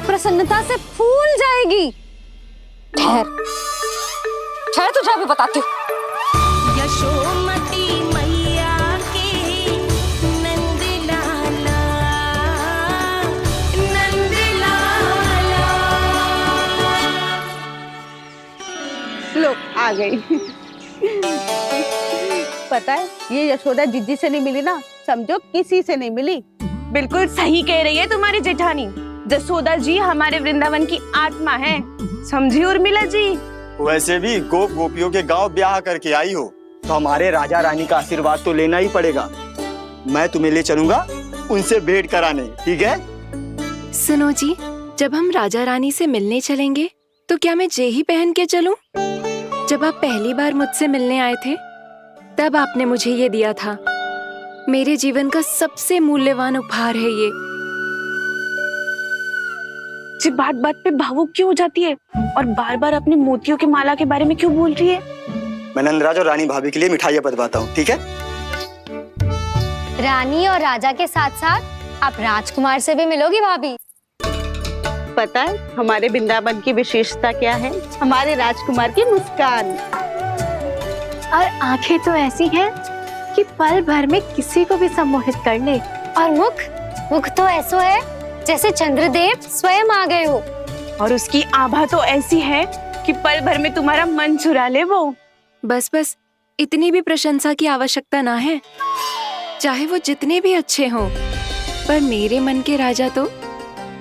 प्रसन्नता से फूल जाएगी। ठहर ठहर, तुझे अभी बताती हूँ। यशोमती मैया के नंद लाला, नंद लाला। लो, आ गई। पता है, ये यशोदा जिज्जी से नहीं मिली ना, समझो किसी से नहीं मिली। बिल्कुल सही कह रही है तुम्हारी जेठानी। जसोदा जी हमारे वृंदावन की आत्मा है, समझी उर्मिला जी। वैसे भी गोप गोपियों के गांव ब्याह करके आई हो, तो हमारे राजा रानी का आशीर्वाद तो लेना ही पड़ेगा। मैं तुम्हें ले चलूंगा उनसे भेंट कराने, ठीक है? सुनो जी, जब हम राजा रानी से मिलने चलेंगे तो क्या मैं जे ही पहन के चलूं? जब आप पहली बार मुझसे मिलने आए थे, तब आपने मुझे ये दिया था। मेरे जीवन का सबसे मूल्यवान उपहार है ये। जी बात बात पे भावुक क्यों हो जाती है और बार बार अपने मोतियों की माला के बारे में क्यों बोल रही है? मैं नंदराज और रानी भाभी के लिए मिठाइयाँ बंटवाता हूँ, ठीक है? रानी और राजा के साथ साथ आप राजकुमार से भी मिलोगी भाभी। पता है हमारे वृंदावन की विशेषता क्या है? हमारे राजकुमार की मुस्कान। और आंखें तो ऐसी हैं कि पल भर में किसी को भी सम्मोहित कर ले। और मुख तो ऐसा है जैसे चंद्रदेव स्वयं आ गए हो। और उसकी आभा तो ऐसी है कि पल भर में तुम्हारा मन चुरा ले वो। बस बस, इतनी भी प्रशंसा की आवश्यकता ना है। चाहे वो जितने भी अच्छे हों, पर मेरे मन के राजा तो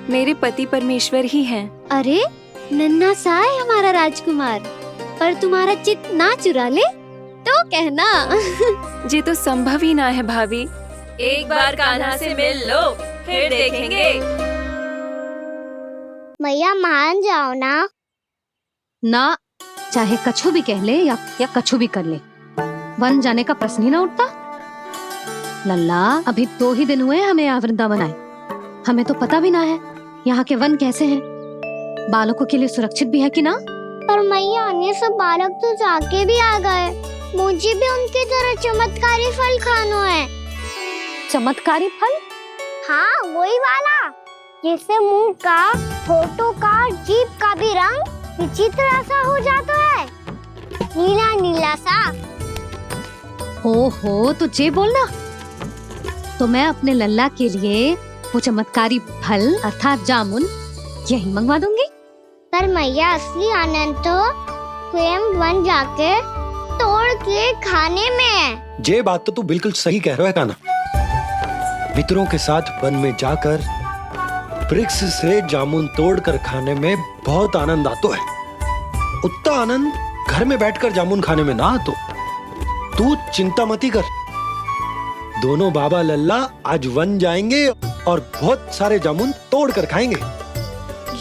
मेरे पति परमेश्वर ही हैं। अरे, नन्हा सा है हमारा राजकुमार, पर तुम्हारा चित्त ना चुरा ले तो कहना। ये तो संभव ही ना है भाभी। एक बार कान्हा से मिल लो, फिर देखेंगे। मैया मान जाओ ना। ना, चाहे कछु भी कह ले या कछु भी कर ले, वन जाने का प्रश्न ही ना उठता। लल्ला, अभी 2 ही दिन हुए हमें यहाँ वृंदावन आए, हमें तो पता भी ना है यहाँ के वन कैसे हैं, बालकों के लिए सुरक्षित भी है कि ना। पर मैया ये सब बालक तो जाके भी आ गए, मुझे भी उनकी तरह चमत्कारी फल खाना है। चमत्कारी फल? हाँ, वही वाला जिससे मुंह का, होठों का, जीभ का भी रंग विचित्र सा हो जाता है, नीला नीला सा। हो तो जे बोलना, तो मैं अपने लल्ला के लिए वो चमत्कारी फल अर्थात जामुन यही मंगवा दूंगी। पर मैया असली आनंद तो स्वयं वन जाके तोड़ के खाने में है। ये बात तो तू बिल्कुल सही कह रहा है कान्हा। मित्रों के साथ वन में जाकर वृक्ष से जामुन तोड़कर खाने में बहुत आनंद आता है। उतना आनंद घर में बैठकर जामुन खाने में ना आतो। तू चिंता मती कर, दोनों बाबा लल्ला आज वन जाएंगे और बहुत सारे जामुन तोड़कर खाएंगे।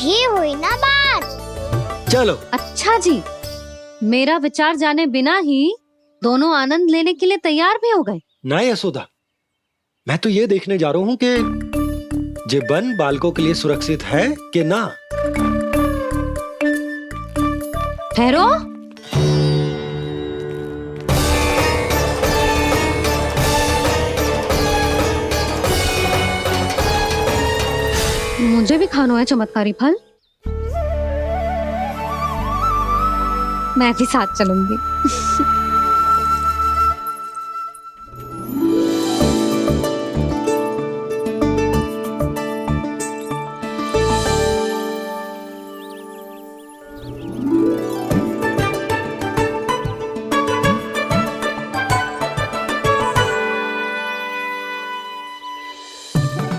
ये हुई ना बात। चलो। अच्छा जी, मेरा विचार जाने बिना ही दोनों आनंद लेने के लिए तैयार भी हो गए। ना यशोदा, मैं तो ये देखने जा रहा हूँ कि ये वन बालकों के लिए सुरक्षित है कि ना। ठहरो, मुझे भी खाना है चमत्कारी फल, मैं भी साथ चलूंगी।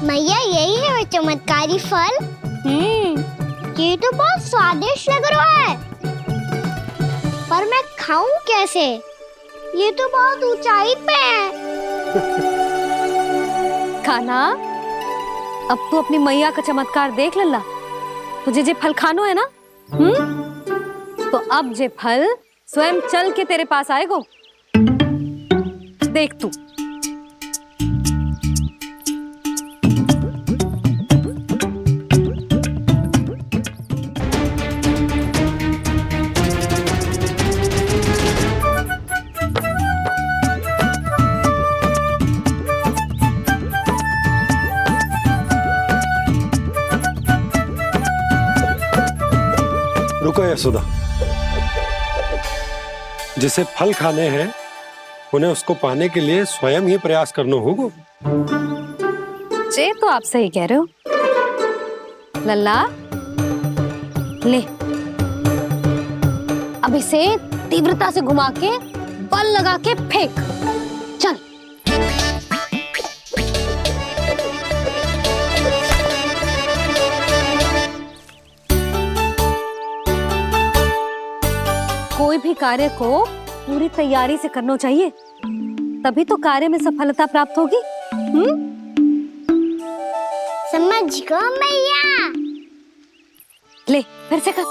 मैया यही है वो चमत्कारी फल। ये तो बहुत स्वादिष्ट लग रहा है, पर मैं खाऊं कैसे? ये तो बहुत ऊंचाई पे है। खाना, अब तू अपनी मैया का चमत्कार देख लल्ला। तुझे जे फल खानो है ना, तो अब जे फल स्वयं चल के तेरे पास आएगो। देख तू। रुको यशोदा, जिसे फल खाने हैं उन्हें उसको पाने के लिए स्वयं ही प्रयास करना होगा। जे तो आप सही कह रहे हो लल्ला। ले, अब इसे तीव्रता से घुमा के बल लगा के फेंक। चल। कोई भी कार्य को पूरी तैयारी से करना चाहिए, तभी तो कार्य में सफलता प्राप्त होगी। समझ गो मैया। ले, फिर से कर।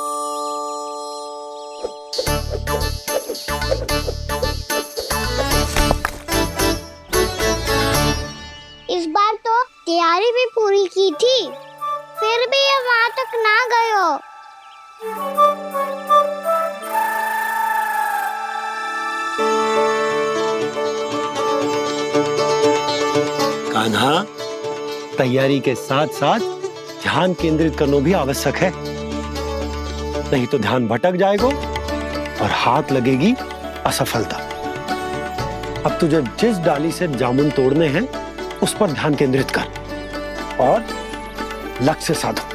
इस बार तो तैयारी भी पूरी की थी, फिर भी ये वहां तक ना गयो। कान्हा, तैयारी के साथ साथ ध्यान केंद्रित करना भी आवश्यक है, नहीं तो ध्यान भटक जाएगा और हाथ लगेगी असफलता। अब तुझे जिस डाली से जामुन तोड़ने हैं उस पर ध्यान केंद्रित कर और लक्ष्य साधो।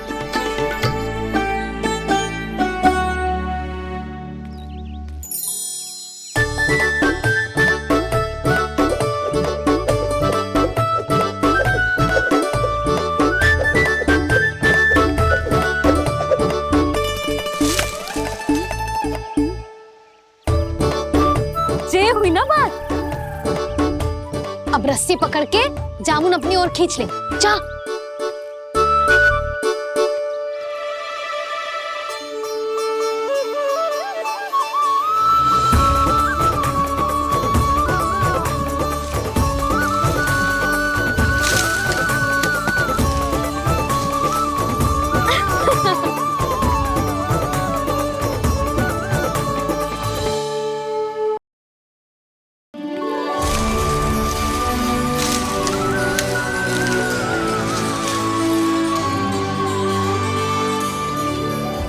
रस्सी पकड़ के जामुन अपनी ओर खींच ले। जा।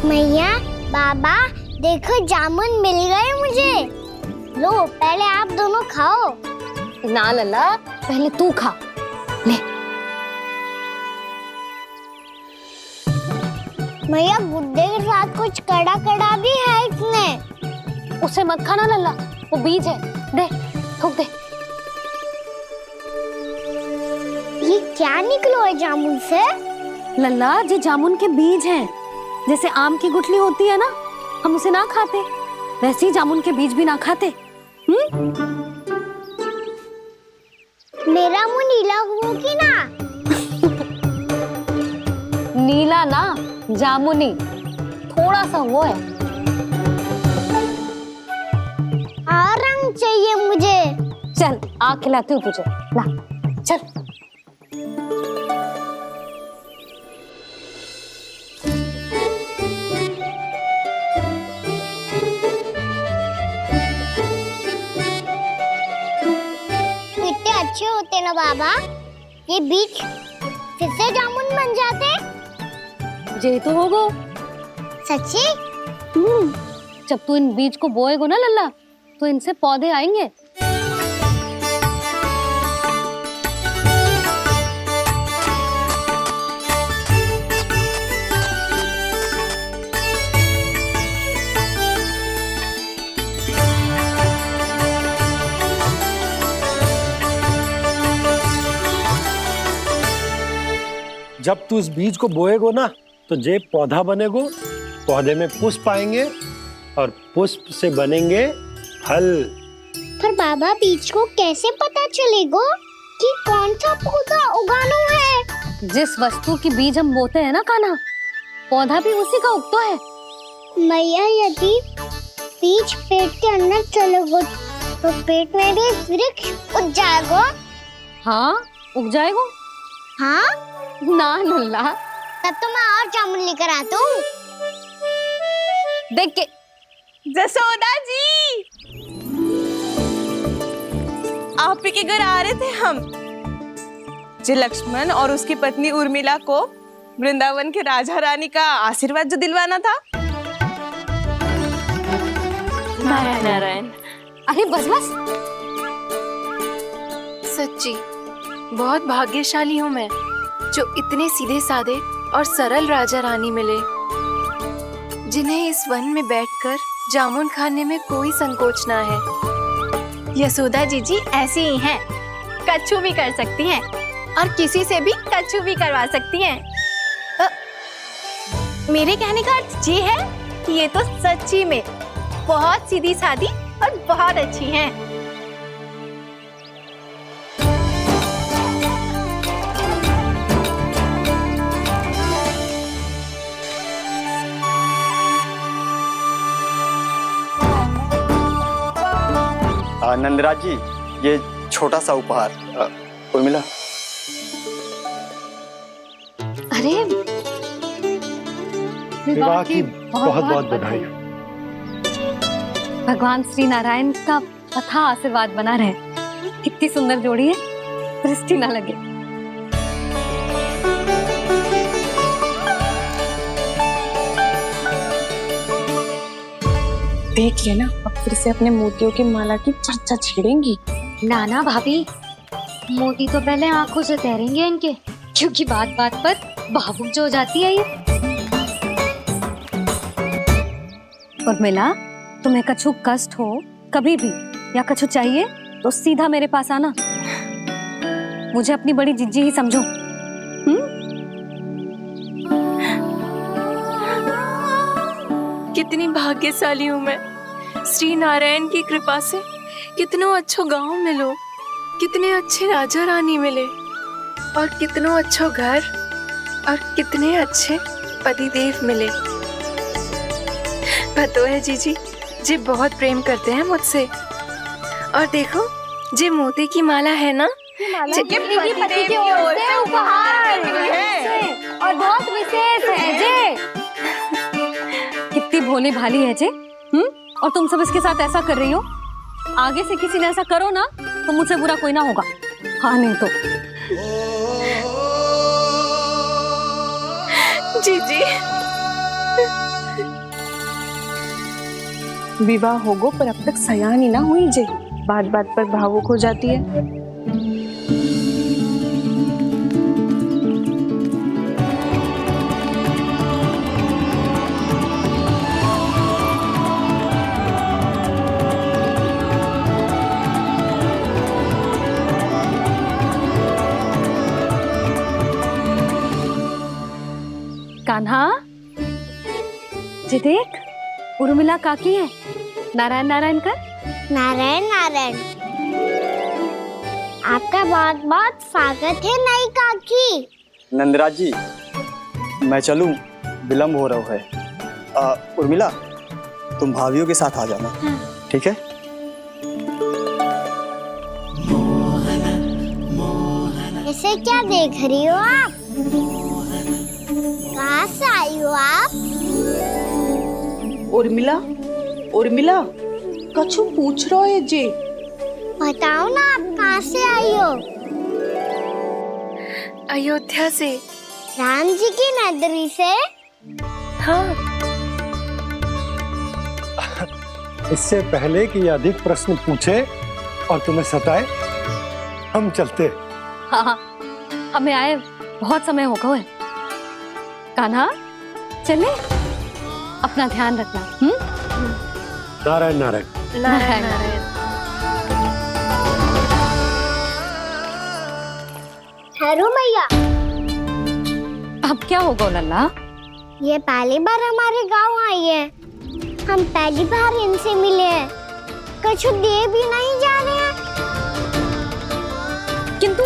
मैया, बाबा, देखो जामुन मिल गए मुझे। लो, पहले आप दोनों खाओ। ना लल्ला, पहले तू खा ले। मैया, गुड्डे के साथ कुछ कड़ा कड़ा भी है इसमें। उसे मत खाना लल्ला, वो बीज है। दे, थूक दे। ये क्या निकलो है जामुन से? लल्ला, ये जामुन के बीज हैं। जैसे आम की गुठली होती है ना, हम उसे ना खाते, वैसे ही जामुन के बीज भी ना खाते। मेरा मुंह नीला हुआ कि ना? नीला ना, जामुनी, थोड़ा सा वो है। और रंग चाहिए मुझे। चल, आ खिलाती हूँ तुझे। ला, चल। अच्छे होते ना बाबा, ये बीज फिर से जामुन बन जाते। जे तो होगो। सच्ची? जब तू इन बीज को बोएगो ना लल्ला, तो इनसे पौधे आएंगे। जब तू इस बीज को बोएगो ना, तो जे पौधा बनेगो, पौधे में पुष्प आएंगे और पुष्प से बनेंगे फल। पर बाबा, बीज को कैसे पता चलेगा कि कौन सा पौधा उगाना है? जिस वस्तु की बीज हम बोते हैं ना कान्हा, पौधा भी उसी का उगता है। मैया, यदि बीज पेट के अंदर चलेगा, तो पेट में भी वृक्ष उग जाएगा। हाँ, उग जाएगा। हाँ? ना लल्ला, तब तो मैं और जामुन लेकर आता हूँ। देख के। जसोदा जी, आप ही के घर आ रहे थे हम। जी, लक्ष्मण और उसकी पत्नी उर्मिला को वृंदावन के राजा रानी का आशीर्वाद जो दिलवाना था। नारायण नारायण। अरे बस बस। सच्ची बहुत भाग्यशाली हूँ मैं, जो इतने सीधे साधे और सरल राजा रानी मिले, जिन्हें इस वन में बैठकर जामुन खाने में कोई संकोच ना है। यशोदा जीजी ऐसी ही हैं, कच्छू भी कर सकती हैं और किसी से भी कच्छू भी करवा सकती हैं। मेरे कहने का अर्थ ये है कि ये तो सच्ची में बहुत सीधी सादी और बहुत अच्छी हैं। नंदराज जी, ये छोटा सा उपहार। उर्मिला। अरे, विवाह की बहुत बहुत बधाई। भगवान श्री नारायण का अथाह आशीर्वाद बना रहे। कितनी सुंदर जोड़ी है, दृष्टि ना लगे। देख लेना, अब फिर से अपने मोतियों की माला की चर्चा छेड़ेंगी। नाना भाभी, मोती तो पहले आंखों से तैरेंगे इनके, क्योंकि बात बात पर भावुक जो हो जाती है ये। उर्मिला, तुम्हें कछु कष्ट हो कभी भी या कछु चाहिए तो सीधा मेरे पास आना। मुझे अपनी बड़ी जिज्जी ही समझो। कितनी भाग्यशाली हूँ मैं, श्री नारायण की कृपा से कितनों अच्छो गांव मिलो, कितने अच्छे राजा रानी मिले और कितनो अच्छो घर और कितने अच्छे पतिदेव मिले। पतो है जीजी, जी बहुत प्रेम करते हैं मुझसे। और देखो, जी मोती की माला है ना, पति की ओर से उपहार है और बहुत विशेष है जे। कितनी भोली भाली है जे। और तुम सब इसके साथ ऐसा कर रही हो। आगे से किसी ने ऐसा करो ना तो मुझसे बुरा कोई ना होगा। हाँ नहीं तो जीजी। विवाह होगो पर अब तक सयान ही ना हुई जे, बात बात पर भावुक हो जाती है। कान्हा, जी देख, उर्मिला काकी है। नारायण नारायण कर। नारायण नारायण। आपका बहुत बहुत स्वागत है नई काकी। नंदराज जी, मैं चलूं, विलम्ब हो रहा है। उर्मिला, तुम भाभियों के साथ आ जाना। ठीक है? इसे क्या देख रही हो आप? कहाँ से आई हो आप? उर्मिला, उर्मिला, कछु पूछ रहा है जे। बताओ ना आप कहाँ से आई हो? अयोध्या से। राम जी की नगरी से? हाँ। इससे पहले कि अधिक प्रश्न पूछे और तुम्हें सताए, हम चलते। हाँ, हमें आए बहुत समय हो गया है। कान्हा, चले, अपना ध्यान रखना। नारायण नारायण। नारायण नारायण। ठहरो मैया। अब क्या होगा लल्ला? ये पहली बार हमारे गांव आई है। हम पहली बार इनसे मिले हैं। कुछ दे भी नहीं जा रहे हैं। किंतु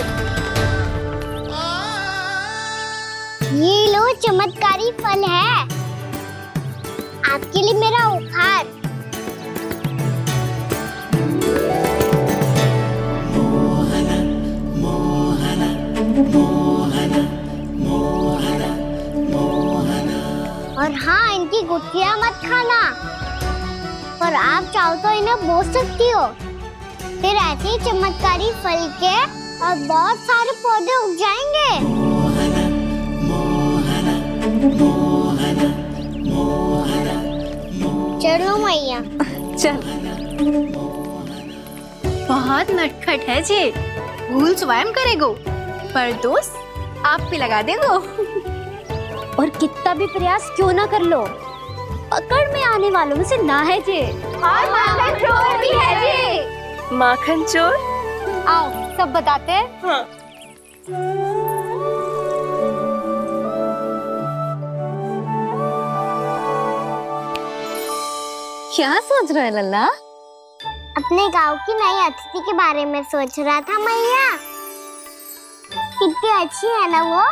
ये लो चमत्कारी फल है। आपके लिए मेरा उपहार। और हाँ, इनकी गुठलियां मत खाना। और आप चाहो तो इन्हें बो सकती हो। फिर ऐसे ही चमत्कारी फल के और बहुत सारे पौधे उग जाएंगे। चलो मैया। चल। बहुत नटखट है जे। भूल स्वयं करेगो, पर दोष आप पे लगा देगो। और कितना भी प्रयास क्यों ना कर लो, पकड़ में आने वालों में से ना है जे। और माखन चोर भी है जे। माखन चोर? आओ सब बताते हैं। हाँ। क्या सोच रहे लल्ला? अपने गांव की नई अतिथि के बारे में सोच रहा था मैया। कितनी अच्छी है ना वो?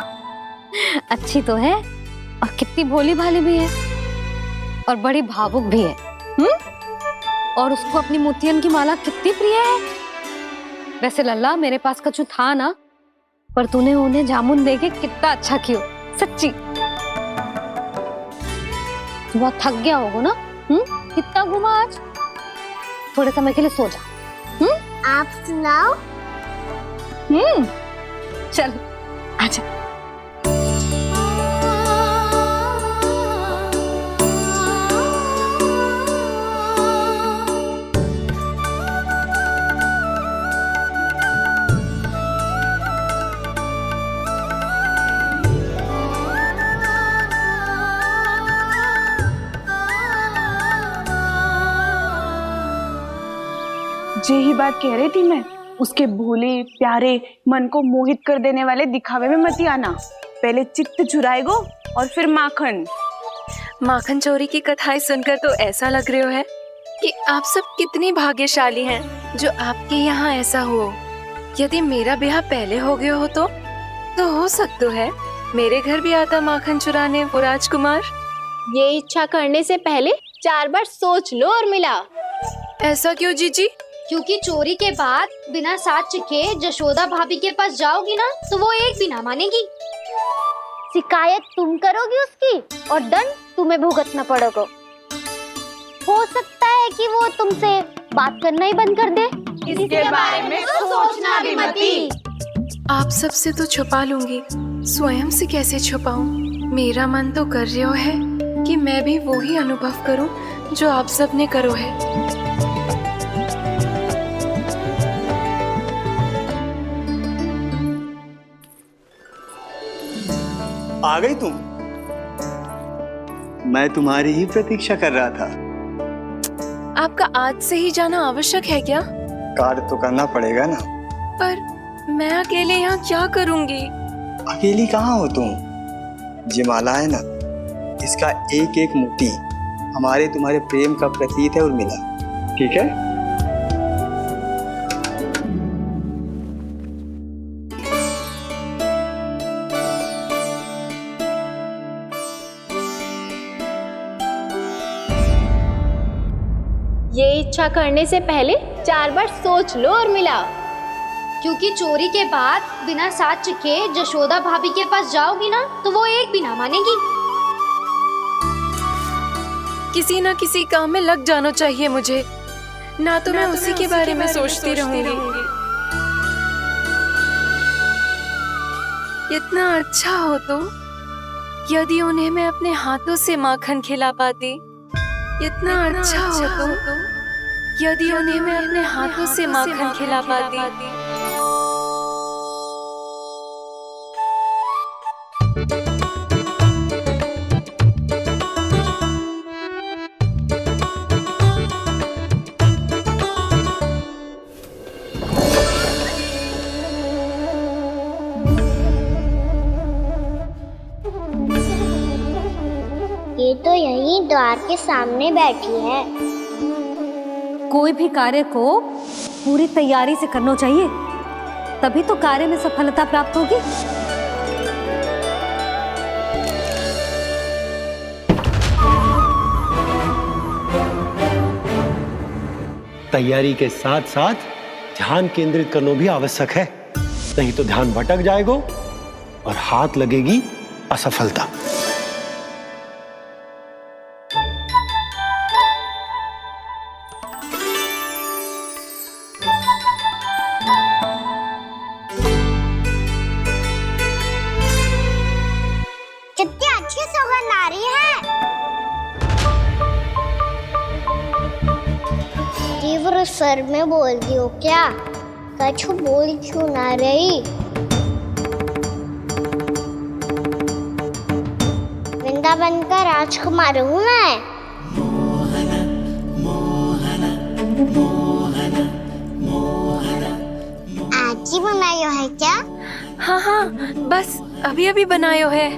अच्छी तो है और कितनी भोली भाली भी है और बड़ी भावुक भी है। और उसको अपनी मोतियन की माला कितनी प्रिय है। वैसे लल्ला, मेरे पास कछु था ना, पर तूने उन्हें जामुन देके कितना अच्छा किया। सच्ची बहुत थक गया होगा ना। कितना घुमा आज। थोड़े समय के लिए सो जा। आप सुनाओ। चल आजा। जे ही बात कह रही थी मैं, उसके भोले प्यारे मन को मोहित कर देने वाले दिखावे में मत आना। पहले चित्त चुराएगो और फिर माखन। माखन चोरी की कथाएं सुनकर तो ऐसा लग रहा है कि आप सब कितनी भाग्यशाली हैं जो आपके यहाँ ऐसा हो। यदि मेरा ब्याह पहले हो गया हो तो हो सकता है मेरे घर भी आता माखन चुराने वो राजकुमार। ये इच्छा करने से पहले 4 बार सोच लो उर्मिला। ऐसा क्यों जीजी? क्योंकि चोरी के बाद बिना साथ के जशोदा भाभी के पास जाओगी ना तो वो एक भी ना मानेगी। शिकायत तुम करोगी उसकी और दंड तुम्हें भुगतना पड़ेगा। हो सकता है कि वो तुमसे बात करना ही बंद कर दे। इसके बारे में तो सोचना भी मती। आप सबसे तो छुपा लूंगी, स्वयं से कैसे छुपाऊं? मेरा मन तो कर रहा है कि मैं भी वो ही अनुभव करूं जो आप सब ने करो है। आ गई तुम? मैं तुम्हारी ही प्रतीक्षा कर रहा था। आपका आज से ही जाना आवश्यक है क्या? कार्य तो करना पड़ेगा ना। पर मैं अकेले यहाँ क्या करूँगी? अकेली कहाँ हो तुम? ये माला है ना, इसका एक एक मोती हमारे तुम्हारे प्रेम का प्रतीक है उर्मिला, ठीक है? ये इच्छा करने से पहले 4 बार सोच लो उर्मिला। क्योंकि चोरी के बाद बिना साथ के जशोदा भाभी के पास जाओगी ना तो वो एक भी ना मानेगी। किसी न किसी काम में लग जाना चाहिए मुझे, ना तो मैं उसी के बारे में सोचती रहूंगी। इतना अच्छा हो तो यदि उन्हें मैं अपने हाथों से माखन खिला पाती। इतना अच्छा हो तो यदि उन्हें मैं अपने हाथों से माखन खिला पाती। ये तो यही द्वार के सामने बैठी है। कोई भी कार्य को पूरी तैयारी से करना चाहिए, तभी तो कार्य में सफलता प्राप्त होगी। तैयारी के साथ साथ ध्यान केंद्रित करना भी आवश्यक है, नहीं तो ध्यान भटक जाएगा और हाथ लगेगी असफलता। कितनी अच्छी सुगंध आ रही है। तीव्र स्वर में बोल दी हो क्या? कछु बोल क्यों ना रही? वृंदावन का राजकुमार हूँ मैं। आज ही बनायो है क्या? हाँ हाँ, बस अभी अभी बनायो है।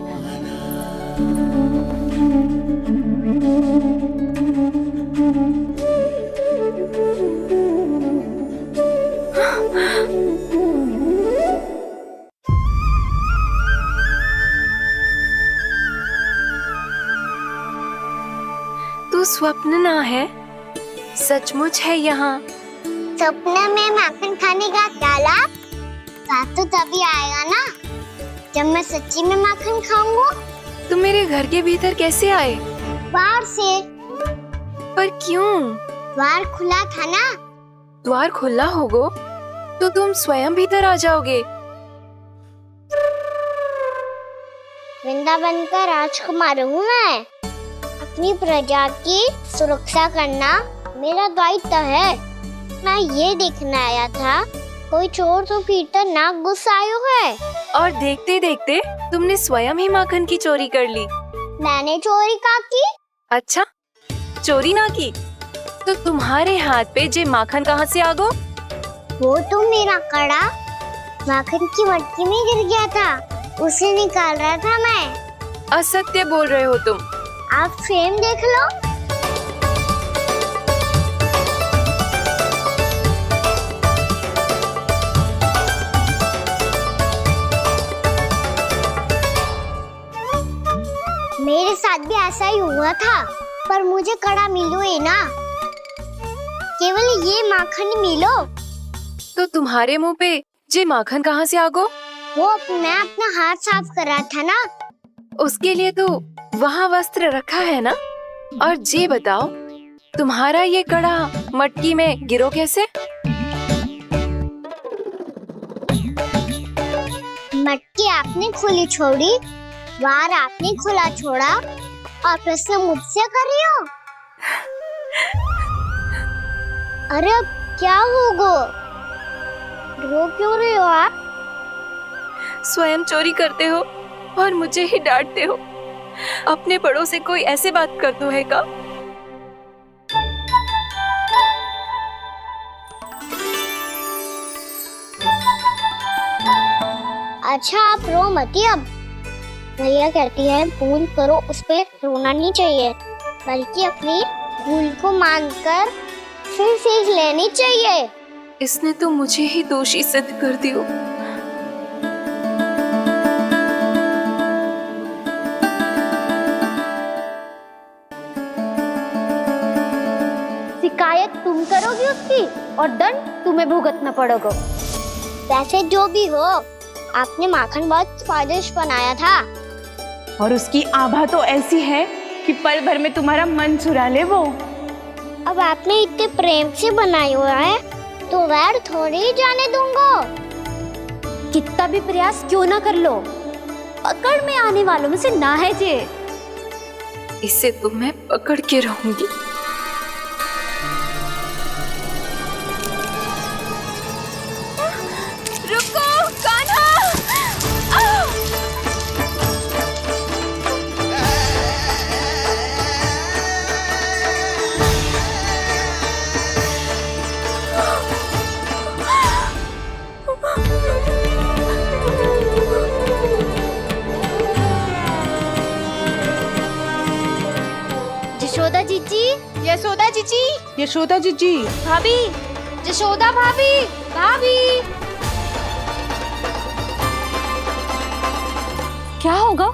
तू स्वप्न ना है, सचमुच है यहाँ। सपने में माखन खाने का क्या लाभ? रात तो तभी आएगा ना जब मैं सच्ची में माखन खाऊंगा। तुम मेरे घर के भीतर कैसे आए? बाहर से। पर क्यों? द्वार खुला था ना। द्वार खुला होगा तो तुम स्वयं भीतर आ जाओगे। वृंदावन का राजकुमार हूँ मैं। अपनी प्रजा की सुरक्षा करना मेरा दायित्व है। मैं ये देखने आया था कोई चोर तो कीर्तन ना घुस आयो है। और देखते देखते तुमने स्वयं ही माखन की चोरी कर ली। मैंने चोरी का की? अच्छा, चोरी ना की तो तुम्हारे हाथ पे जे माखन कहाँ से आ गो? वो तो मेरा कड़ा माखन की मटकी में गिर गया था, उसे निकाल रहा था मैं। असत्य बोल रहे हो तुम। आप स्वयं देख लो। साथ भी ऐसा ही हुआ था, पर मुझे कड़ा मिलो ही ना, केवल ये माखन मिलो। तो तुम्हारे मुंह पे ये माखन कहाँ से आ गो? वो मैं अपना हाथ साफ कर रहा था ना। उसके लिए तो वहाँ वस्त्र रखा है ना। और ये बताओ, तुम्हारा ये कड़ा मटकी में गिरो कैसे? मटकी आपने खुली छोड़ी, वार आपने खुला छोड़ा, और प्रश्न मुझसे कर रही हो? अरे अब क्या होगा? रो क्यों रहे हो आप? स्वयं चोरी करते हो और मुझे ही डांटते हो। अपने बड़ों से कोई ऐसे बात कर दो है का? अच्छा आप रो मती अब। भैया कहती है भूल करो, उस पे रोना नहीं चाहिए, बल्कि अपनी भूल को मानकर फिर सीख लेनी चाहिए। इसने तो मुझे ही दोषी सिद्ध कर दियो। शिकायत तुम करोगी उसकी और दंड तुम्हें भुगतना पड़ेगा। वैसे जो भी हो, आपने माखन बहुत स्वादिष्ट बनाया था। और उसकी आभा तो ऐसी है कि पल भर में तुम्हारा मन चुरा ले वो। अब आपने इतने प्रेम से बनाई हुआ है तो वैर थोड़ी ही जाने दूंगा। कितना भी प्रयास क्यों ना कर लो, पकड़ में आने वालों में से ना है जे। इसे तो मैं पकड़ के रहूंगी। रुको कान्हा! यशोदा जीजी, यशोदा जीजी, यशोदा जीजी, भाभी, यशोदा भाभी, भाभी। क्या होगा?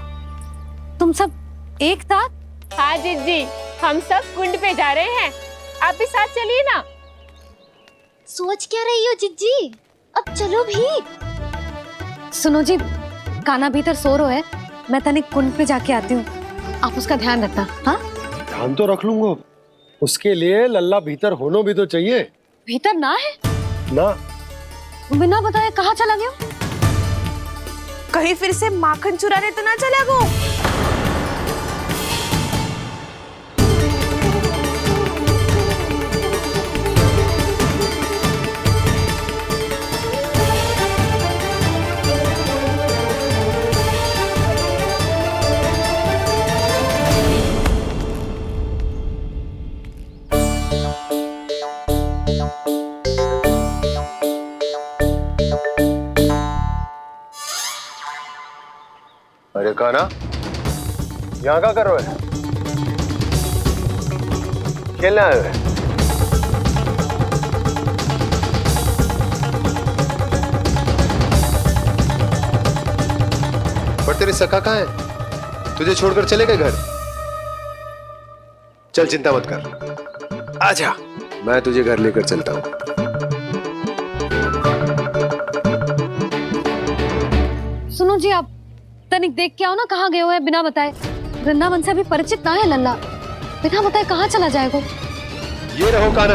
तुम सब एक साथ? हाँ जीजी, हम सब कुंड पे जा रहे हैं, आप भी साथ चलिए ना। सोच क्या रही हो जीजी? अब चलो भी। सुनो जी, कान्हा भीतर सो रहा है, मैं तनिक कुंड पे जाके आती हूँ, आप उसका ध्यान रखना। हाँ, ध्यान तो रख लूंगा, उसके लिए लल्ला भीतर होना भी तो चाहिए। भीतर ना है ना? बिना बताए कहाँ चला गया? कहीं फिर से माखन चुराने तो ना चला गो। अरे कान्हा, यहाँ क्या कर रहे हो? खेलने आए हुए? पर तेरे सखा कहाँ है? तुझे छोड़कर चले गए घर? चल चिंता मत कर, आजा, मैं तुझे घर लेकर चलता हूँ। सुनो जी, आप तनिक देख के आओ ना, कहाँ गए हुए हैं बिना बताए। वृंदावन से अभी परिचित ना है लल्ला, बिना बताए कहाँ चला जाएगा? ये रहो कान्हा।